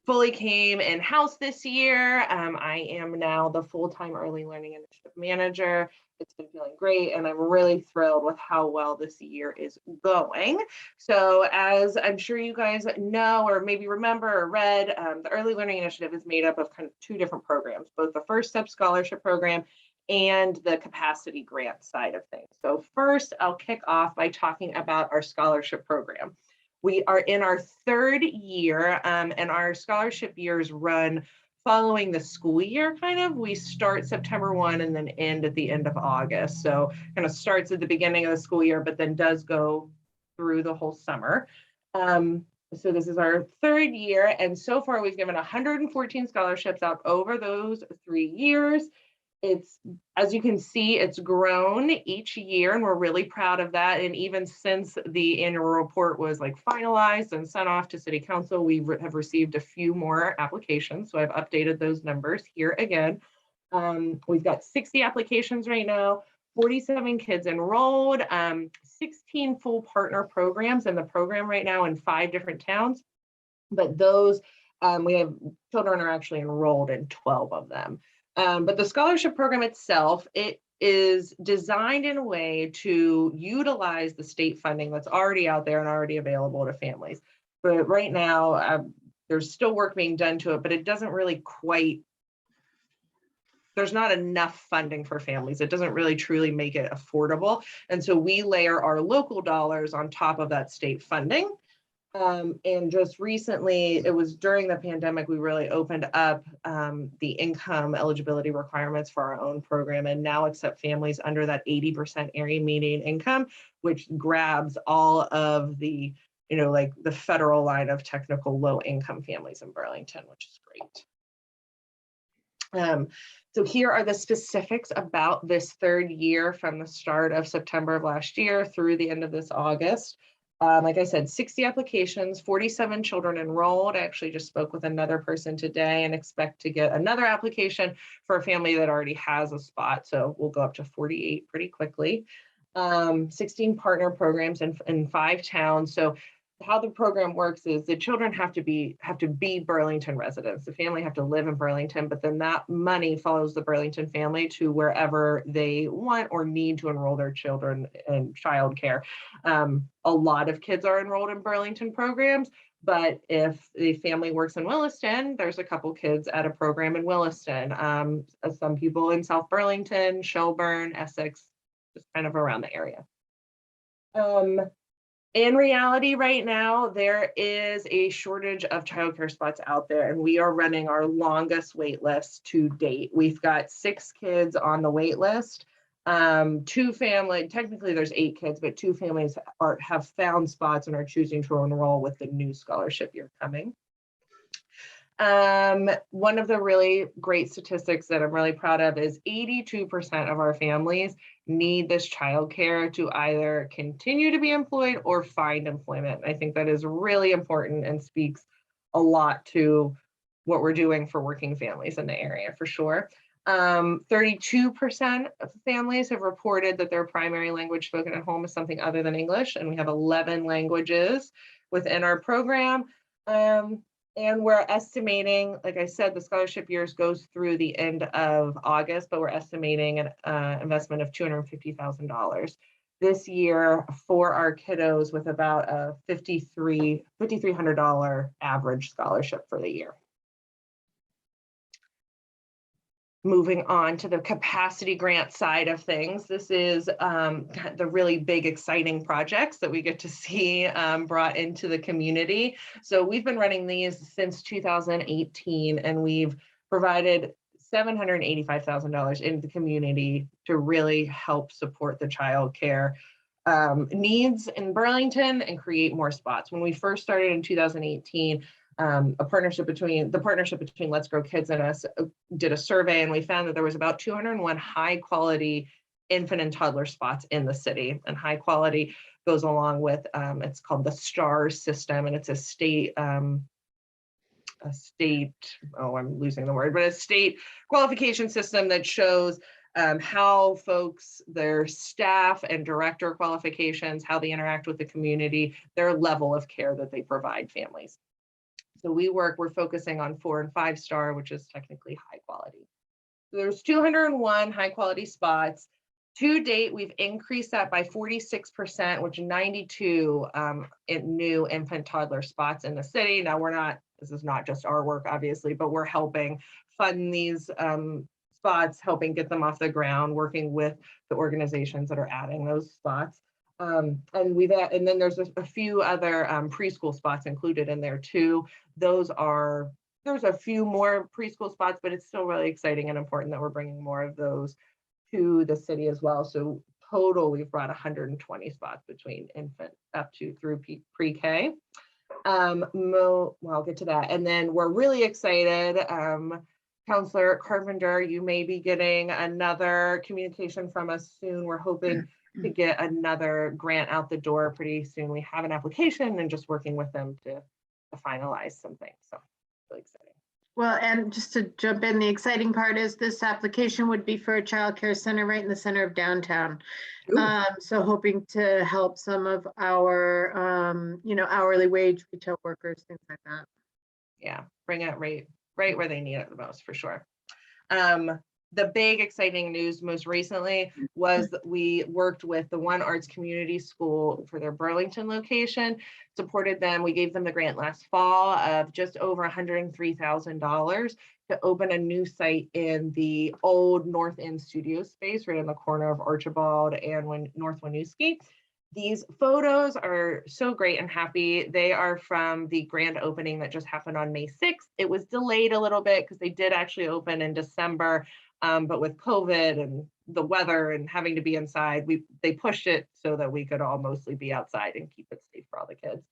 fully came in-house this year. I am now the full-time Early Learning Initiative manager. It's been feeling great, and I'm really thrilled with how well this year is going. So as I'm sure you guys know, or maybe remember or read, the Early Learning Initiative is made up of kind of two different programs, both the First Step Scholarship Program and the capacity grant side of things. So first, I'll kick off by talking about our scholarship program. We are in our third year, and our scholarship years run following the school year, kind of. We start September 1 and then end at the end of August. So kind of starts at the beginning of the school year, but then does go through the whole summer. So this is our third year, and so far we've given 114 scholarships out over those 3 years. It's, as you can see, it's grown each year, and we're really proud of that. And even since the annual report was like finalized and sent off to City Council, we have received a few more applications. So I've updated those numbers here again. We've got 60 applications right now, 47 kids enrolled, 16 full partner programs in the program right now in 5 different towns. But those, we have children are actually enrolled in 12 of them. But the scholarship program itself, it is designed in a way to utilize the state funding that's already out there and already available to families. But right now, there's still work being done to it, but it doesn't really quite, there's not enough funding for families. It doesn't really truly make it affordable. And so we layer our local dollars on top of that state funding. And just recently, it was during the pandemic, we really opened up the income eligibility requirements for our own program, and now accept families under that 80% area median income, which grabs all of the, like the federal line of technical low income families in Burlington, which is great. So here are the specifics about this third year from the start of September of last year through the end of this August. Like I said, 60 applications, 47 children enrolled. I actually just spoke with another person today and expect to get another application for a family that already has a spot. So we'll go up to 48 pretty quickly. 16 partner programs in 5 towns. So how the program works is the children have to be Burlington residents. The family have to live in Burlington, but then that money follows the Burlington family to wherever they want or need to enroll their children in childcare. A lot of kids are enrolled in Burlington programs, but if the family works in Williston, there's a couple kids at a program in Williston. Some people in South Burlington, Shelburne, Essex, just kind of around the area. In reality, right now, there is a shortage of childcare spots out there, and we are running our longest wait list to date. We've got 6 kids on the wait list. 2 families, technically there's 8 kids, but 2 families have found spots and are choosing to enroll with the new scholarship year coming. One of the really great statistics that I'm really proud of is 82% of our families need this childcare to either continue to be employed or find employment. I think that is really important and speaks a lot to what we're doing for working families in the area for sure. 32% of families have reported that their primary language spoken at home is something other than English, and we have 11 languages within our program. And we're estimating, like I said, the scholarship years goes through the end of August, but we're estimating an investment of $250,000 this year for our kiddos with about a $5,300 average scholarship for the year. Moving on to the capacity grant side of things, this is the really big, exciting projects that we get to see brought into the community. So we've been running these since 2018, and we've provided $785,000 into the community to really help support the childcare needs in Burlington and create more spots. When we first started in 2018, the partnership between Let's Grow Kids and us did a survey, and we found that there was about 201 high quality infant and toddler spots in the city. And high quality goes along with, it's called the STAR system, and it's a state qualification system that shows how folks, their staff and director qualifications, how they interact with the community, their level of care that they provide families. So we're focusing on 4 and 5 star, which is technically high quality. So there's 201 high quality spots. To date, we've increased that by 46%, which 92 in new infant toddler spots in the city. Now this is not just our work, obviously, but we're helping fund these spots, helping get them off the ground, working with the organizations that are adding those spots. And then there's a few other preschool spots included in there too. There's a few more preschool spots, but it's still really exciting and important that we're bringing more of those to the city as well. So total, we've brought 120 spots between infant up to through pre-K. Well, I'll get to that. And then we're really excited. Counselor Carpenter, you may be getting another communication from us soon. We're hoping to get another grant out the door pretty soon. We have an application and just working with them to finalize some things. So really exciting. Well, and just to jump in, the exciting part is this application would be for a childcare center right in the center of downtown. So hoping to help some of our, hourly wage retail workers, things like that. Yeah, bring it right where they need it the most, for sure. The big exciting news most recently was that we worked with the One Arts Community School for their Burlington location, supported them. We gave them the grant last fall of just over $103,000 to open a new site in the old North End studio space right in the corner of Archibald and North Winooski. These photos are so great and happy. They are from the grand opening that just happened on May 6th. It was delayed a little bit because they did actually open in December. But with COVID and the weather and having to be inside, they pushed it so that we could all mostly be outside and keep it safe for all the kids.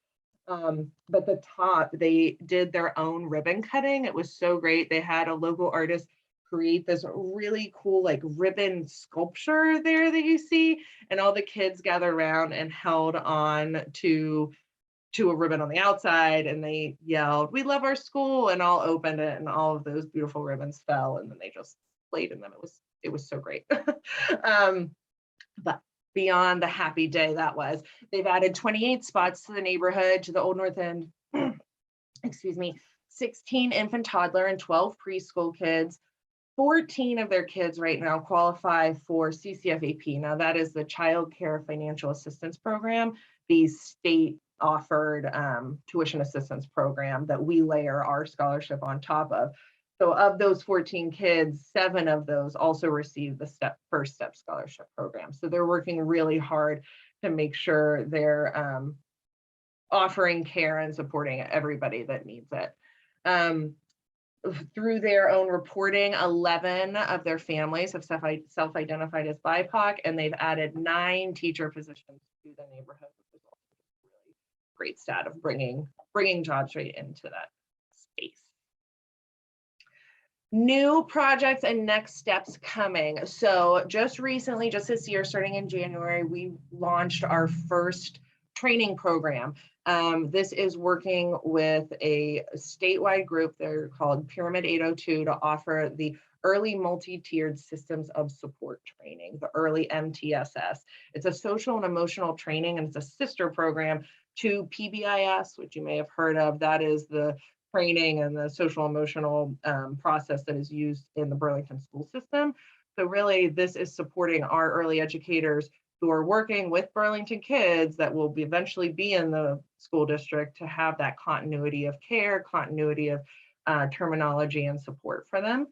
But the top, they did their own ribbon cutting. It was so great. They had a local artist create this really cool like ribbon sculpture there that you see, and all the kids gathered around and held on to a ribbon on the outside, and they yelled, "We love our school," and all opened it, and all of those beautiful ribbons fell, and then they just played in them. It was so great. But beyond the happy day that was, they've added 28 spots to the neighborhood, to the Old North End, 16 infant, toddler, and 12 preschool kids. 14 of their kids right now qualify for CCFAP. Now that is the Child Care Financial Assistance Program, the state offered tuition assistance program that we layer our scholarship on top of. So of those 14 kids, 7 of those also received the First Step Scholarship Program. So they're working really hard to make sure they're offering care and supporting everybody that needs it. Through their own reporting, 11 of their families have self-identified as BIPOC, and they've added 9 teacher positions to the neighborhood, which is also a really great stat of bringing jobs right into that space. New projects and next steps coming. So just recently, just this year, starting in January, we launched our first training program. This is working with a statewide group. They're called Pyramid 802 to offer the Early Multi-Tiered Systems of Support Training, the early MTSS. It's a social and emotional training, and it's a sister program to PBIS, which you may have heard of. That is the training and the social emotional process that is used in the Burlington school system. So really, this is supporting our early educators who are working with Burlington kids that will eventually be in the school district to have that continuity of care, continuity of terminology and support for them.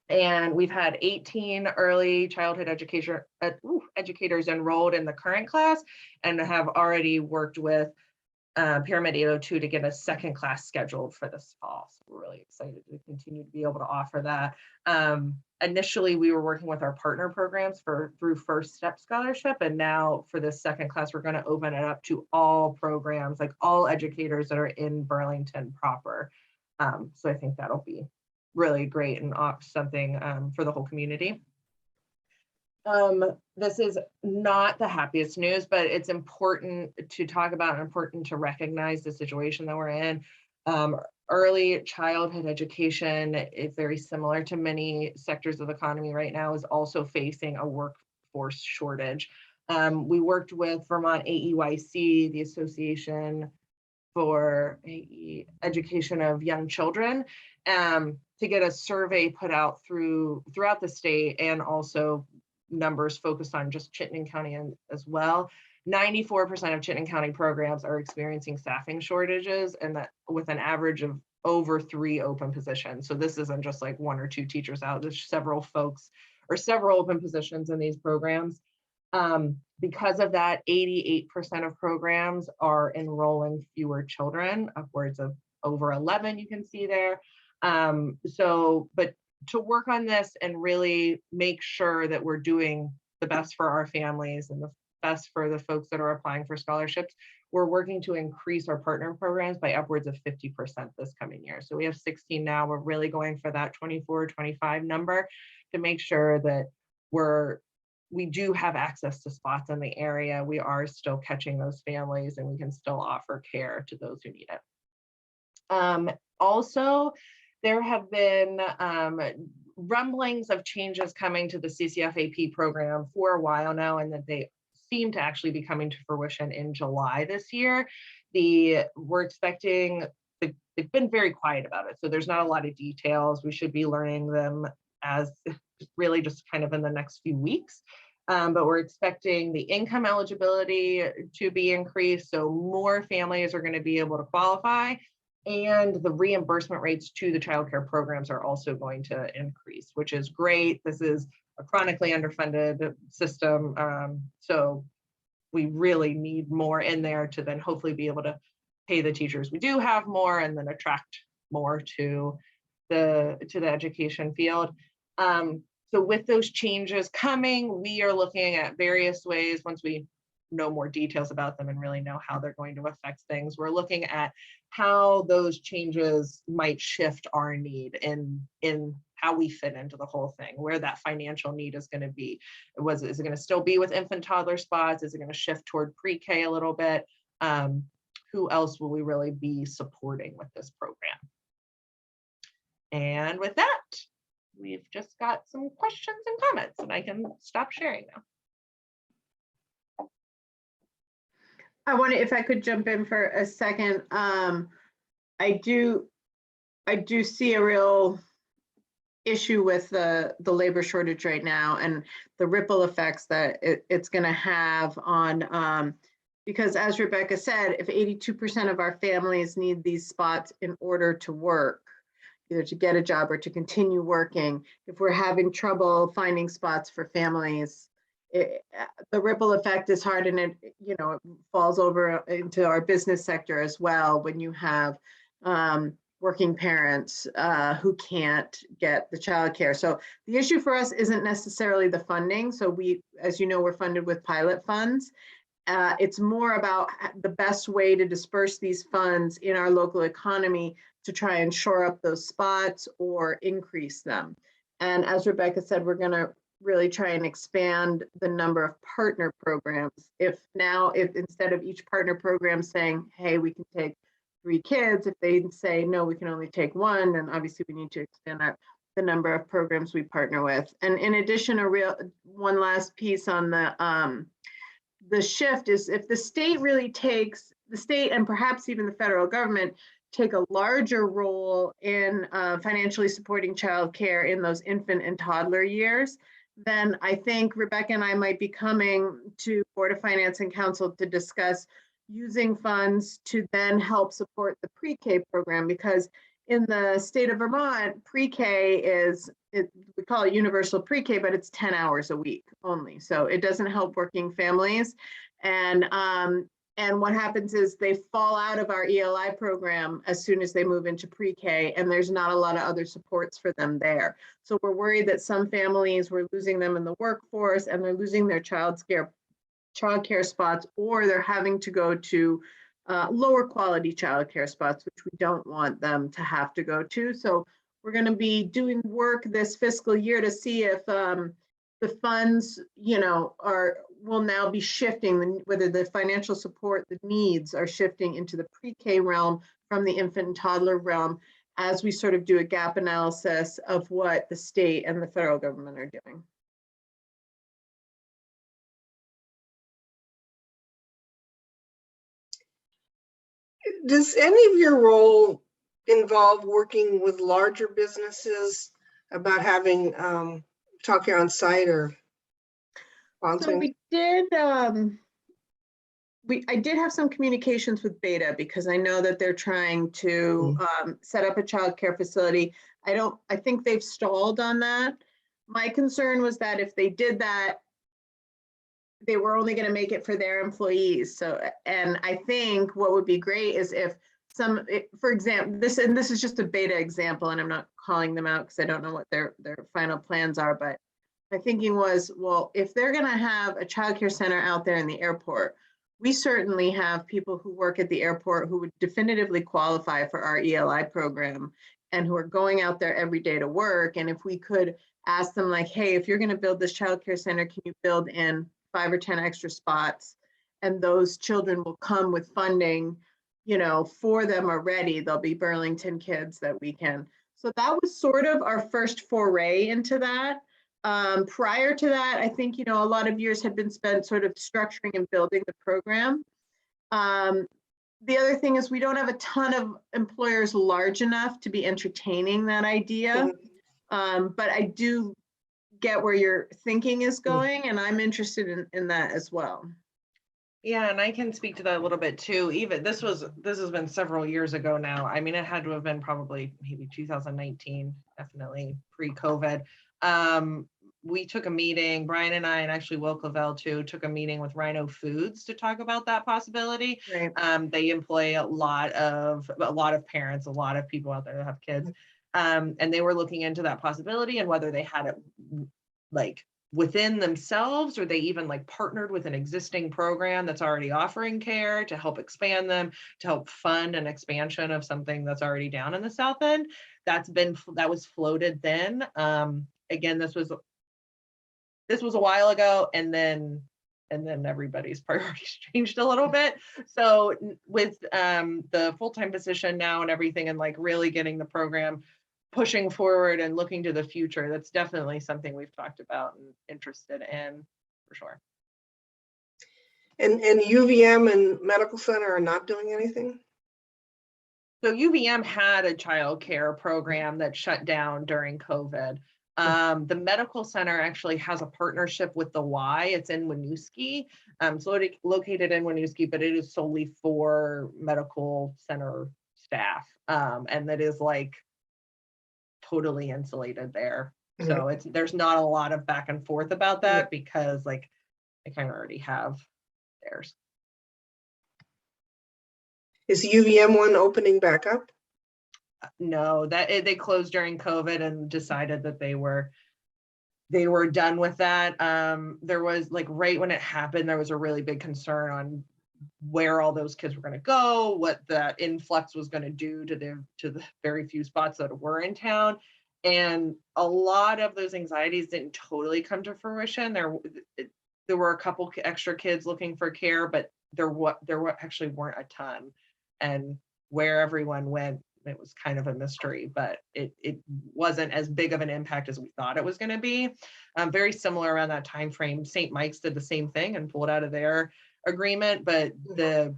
And we've had 18 early childhood educators enrolled in the current class and have already worked with Pyramid 802 to get a second class scheduled for this fall. So we're really excited to continue to be able to offer that. Initially, we were working with our partner programs through First Step Scholarship. And now for this second class, we're going to open it up to all programs, like all educators that are in Burlington proper. So I think that'll be really great and something for the whole community. This is not the happiest news, but it's important to talk about and important to recognize the situation that we're in. Early childhood education is very similar to many sectors of the economy right now, is also facing a workforce shortage. We worked with Vermont AEYC, the Association for Education of Young Children, to get a survey put out throughout the state, and also numbers focused on just Chittenden County as well. 94% of Chittenden County programs are experiencing staffing shortages, and that with an average of over 3 open positions. So this isn't just like 1 or 2 teachers out, there's several folks or several open positions in these programs. Because of that, 88% of programs are enrolling fewer children, upwards of over 11, you can see there. But to work on this and really make sure that we're doing the best for our families and the best for the folks that are applying for scholarships, we're working to increase our partner programs by upwards of 50% this coming year. So we have 16 now. We're really going for that 24, 25 number to make sure that we do have access to spots in the area. We are still catching those families, and we can still offer care to those who need it. Also, there have been rumblings of changes coming to the CCF-AP program for a while now, and that they seem to actually be coming to fruition in July this year. We're expecting, they've been very quiet about it, so there's not a lot of details. We should be learning them as really just kind of in the next few weeks. But we're expecting the income eligibility to be increased, so more families are going to be able to qualify, and the reimbursement rates to the childcare programs are also going to increase, which is great. This is a chronically underfunded system, so we really need more in there to then hopefully be able to pay the teachers we do have more, and then attract more to the education field. So with those changes coming, we are looking at various ways, once we know more details about them and really know how they're going to affect things, we're looking at how those changes might shift our need in how we fit into the whole thing, where that financial need is going to be. Is it going to still be with infant toddler spots? Is it going to shift toward pre-K a little bit? Who else will we really be supporting with this program? And with that, we've just got some questions and comments, and I can stop sharing now. I wonder if I could jump in for a second. I do see a real issue with the labor shortage right now, and the ripple effects that it's going to have on, because as Rebecca said, if 82% of our families need these spots in order to work, either to get a job or to continue working, if we're having trouble finding spots for families, the ripple effect is hard, and it falls over into our business sector as well when you have working parents who can't get the childcare. So the issue for us isn't necessarily the funding. So we, as you know, we're funded with pilot funds. It's more about the best way to disperse these funds in our local economy to try and shore up those spots or increase them. And as Rebecca said, we're going to really try and expand the number of partner programs. If instead of each partner program saying, hey, we can take 3 kids, if they say, no, we can only take 1, then obviously we need to expand the number of programs we partner with. And in addition, one last piece on the shift is, if the state really takes, the state and perhaps even the federal government take a larger role in financially supporting childcare in those infant and toddler years, then I think Rebecca and I might be coming to Board of Finance and Council to discuss using funds to then help support the pre-K program, because in the state of Vermont, pre-K is, we call it universal pre-K, but it's 10 hours a week only. So it doesn't help working families. And what happens is they fall out of our ELI program as soon as they move into pre-K, and there's not a lot of other supports for them there. So we're worried that some families, we're losing them in the workforce and they're losing their childcare spots, or they're having to go to lower quality childcare spots, which we don't want them to have to go to. So we're going to be doing work this fiscal year to see if the funds, will now be shifting, whether the financial support, the needs are shifting into the pre-K realm from the infant and toddler realm, as we sort of do a gap analysis of what the state and the federal government are doing. Does any of your role involve working with larger businesses about having childcare on site or So we did, I did have some communications with Beta, because I know that they're trying to set up a childcare facility. I think they've stalled on that. My concern was that if they did that, they were only going to make it for their employees. So, and I think what would be great is if for example, this is just a Beta example, and I'm not calling them out because I don't know what their final plans are, but my thinking was, well, if they're going to have a childcare center out there in the airport, we certainly have people who work at the airport who would definitively qualify for our ELI program and who are going out there every day to work. And if we could ask them, like, hey, if you're going to build this childcare center, can you build in 5 or 10 extra spots? And those children will come with funding, for them already. They'll be Burlington kids that we can. So that was sort of our first foray into that. Prior to that, I think, a lot of years had been spent sort of structuring and building the program. The other thing is we don't have a ton of employers large enough to be entertaining that idea. But I do get where your thinking is going, and I'm interested in that as well. Yeah, and I can speak to that a little bit too. Even this has been several years ago now. I mean, it had to have been probably maybe 2019, definitely pre-COVID. We took a meeting, Brian and I, and actually Will Clavell too, took a meeting with Rhino Foods to talk about that possibility. Right. They employ a lot of parents, a lot of people out there that have kids. And they were looking into that possibility and whether they had it like within themselves, or they even like partnered with an existing program that's already offering care to help expand them, to help fund an expansion of something that's already down in the South End. That was floated then. Again, this was a while ago, and then everybody's priorities changed a little bit. So with the full-time position now and everything, and like really getting the program pushing forward and looking to the future, that's definitely something we've talked about and interested in for sure. And UVM and Medical Center are not doing anything? So UVM had a child care program that shut down during COVID. The Medical Center actually has a partnership with the Y. It's in Winooski. So it's located in Winooski, but it is solely for medical center staff. And that is like totally insulated there. So there's not a lot of back and forth about that because like they kind of already have theirs. Is the UVM one opening back up? No, they closed during COVID and decided that they were done with that. There was like right when it happened, there was a really big concern on where all those kids were going to go, what the influx was going to do to the very few spots that were in town. And a lot of those anxieties didn't totally come to fruition. There were a couple extra kids looking for care, but there actually weren't a ton. And where everyone went, it was kind of a mystery, but it wasn't as big of an impact as we thought it was going to be. Very similar around that time frame, St. Mike's did the same thing and pulled out of their agreement, but the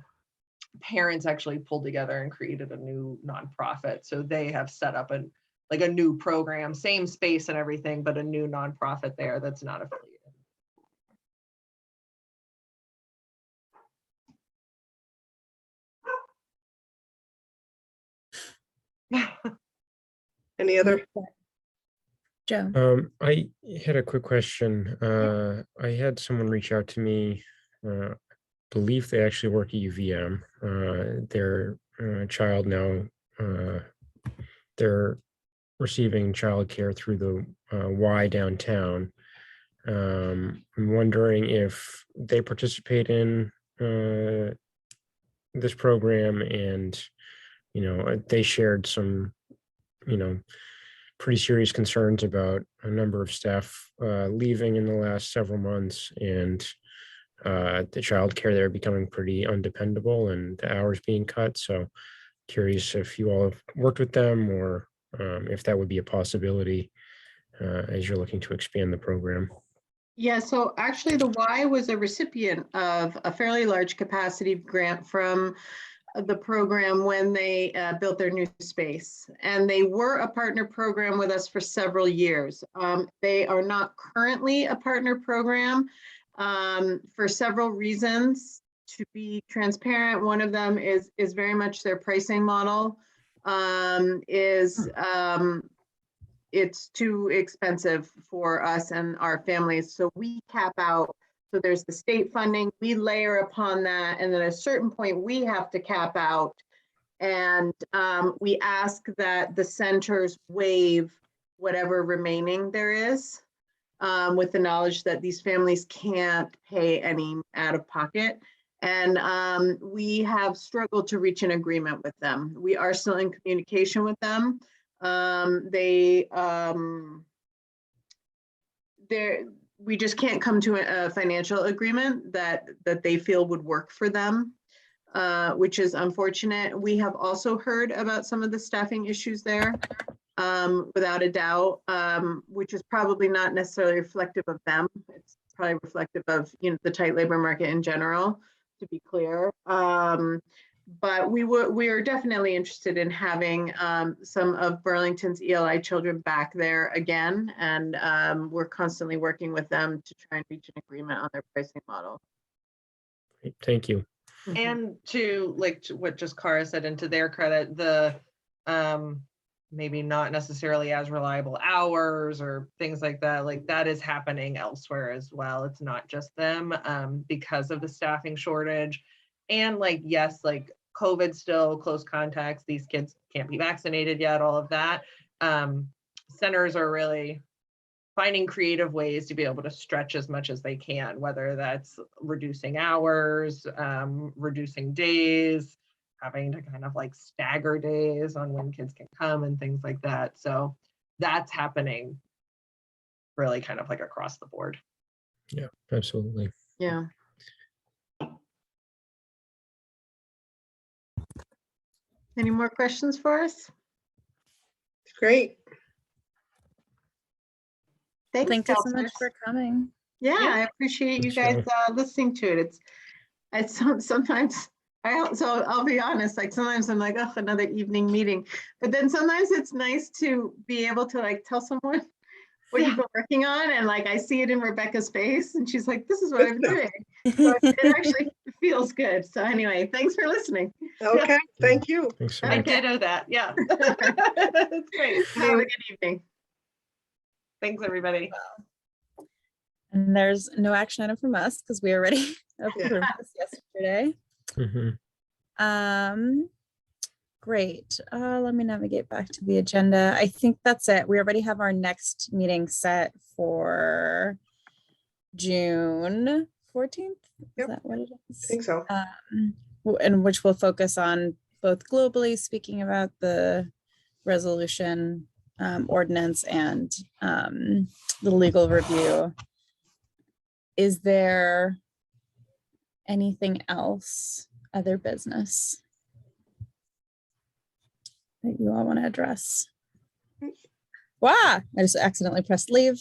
parents actually pulled together and created a new nonprofit. So they have set up like a new program, same space and everything, but a new nonprofit there that's not affiliated. Any other? Joe. I had a quick question. I had someone reach out to me, believe they actually work at UVM. Their child now, they're receiving childcare through the Y downtown. I'm wondering if they participate in this program, and they shared some pretty serious concerns about a number of staff leaving in the last several months, and the childcare there becoming pretty undependable and the hours being cut. So curious if you all have worked with them, or if that would be a possibility as you're looking to expand the program. Yeah, so actually the Y was a recipient of a fairly large capacity grant from the program when they built their new space. And they were a partner program with us for several years. They are not currently a partner program for several reasons. To be transparent, one of them is very much their pricing model it's too expensive for us and our families. So we cap out. So there's the state funding, we layer upon that. And then at a certain point, we have to cap out. And we ask that the centers waive whatever remaining there is, with the knowledge that these families can't pay any out of pocket. And we have struggled to reach an agreement with them. We are still in communication with them. We just can't come to a financial agreement that they feel would work for them, which is unfortunate. We have also heard about some of the staffing issues there, without a doubt, which is probably not necessarily reflective of them. It's probably reflective of the tight labor market in general, to be clear. But we are definitely interested in having some of Burlington's ELI children back there again. And we're constantly working with them to try and reach an agreement on their pricing model. Great, thank you. And to what just Cara said, and to their credit, the maybe not necessarily as reliable hours or things like that, that is happening elsewhere as well. It's not just them, because of the staffing shortage. And yes, COVID still, close contacts, these kids can't be vaccinated yet, all of that. Centers are really finding creative ways to be able to stretch as much as they can, whether that's reducing hours, reducing days, having to kind of stagger days on when kids can come and things like that. So that's happening really kind of across the board. Yeah, absolutely. Yeah. Any more questions for us? Great. Thanks, Thank you so much counselors. for coming. Yeah, I appreciate you Thanks, guys listening to it. It's sometimes I'll be honest, sometimes I'm oh, another evening meeting. But then sometimes it's nice to be able to tell someone what you've been working on, and I see it in Rebecca's face, and she's like, this is what I'm doing. So it actually feels good. So anyway, thanks for listening. Okay, thank you. Thanks so I much. ditto that. Yeah. That's great. Have a good evening. Thanks, everybody. And there's no action item from us because we already approved this yesterday. Mhm. Great. Let me navigate back to the agenda. I think that's it. We already have our next meeting set for June 14th. Is Yep. that what it I is? think so. And which will focus on both globally speaking about the resolution, ordinance, and the legal review. Is there anything else, other business, that you all want to address? Wow, I just accidentally pressed leave.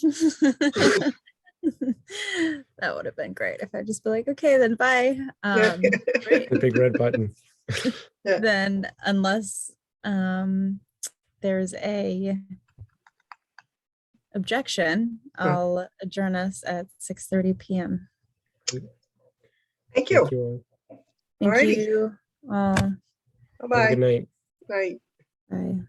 That would have been great if I just be like, okay, then bye. Great. The big red button. Then unless there's a objection, I'll adjourn us at 6:30 p.m. Thank you. Thank you all. Thank Alrighty. you all. Have a Bye-bye. good night. Bye. Bye.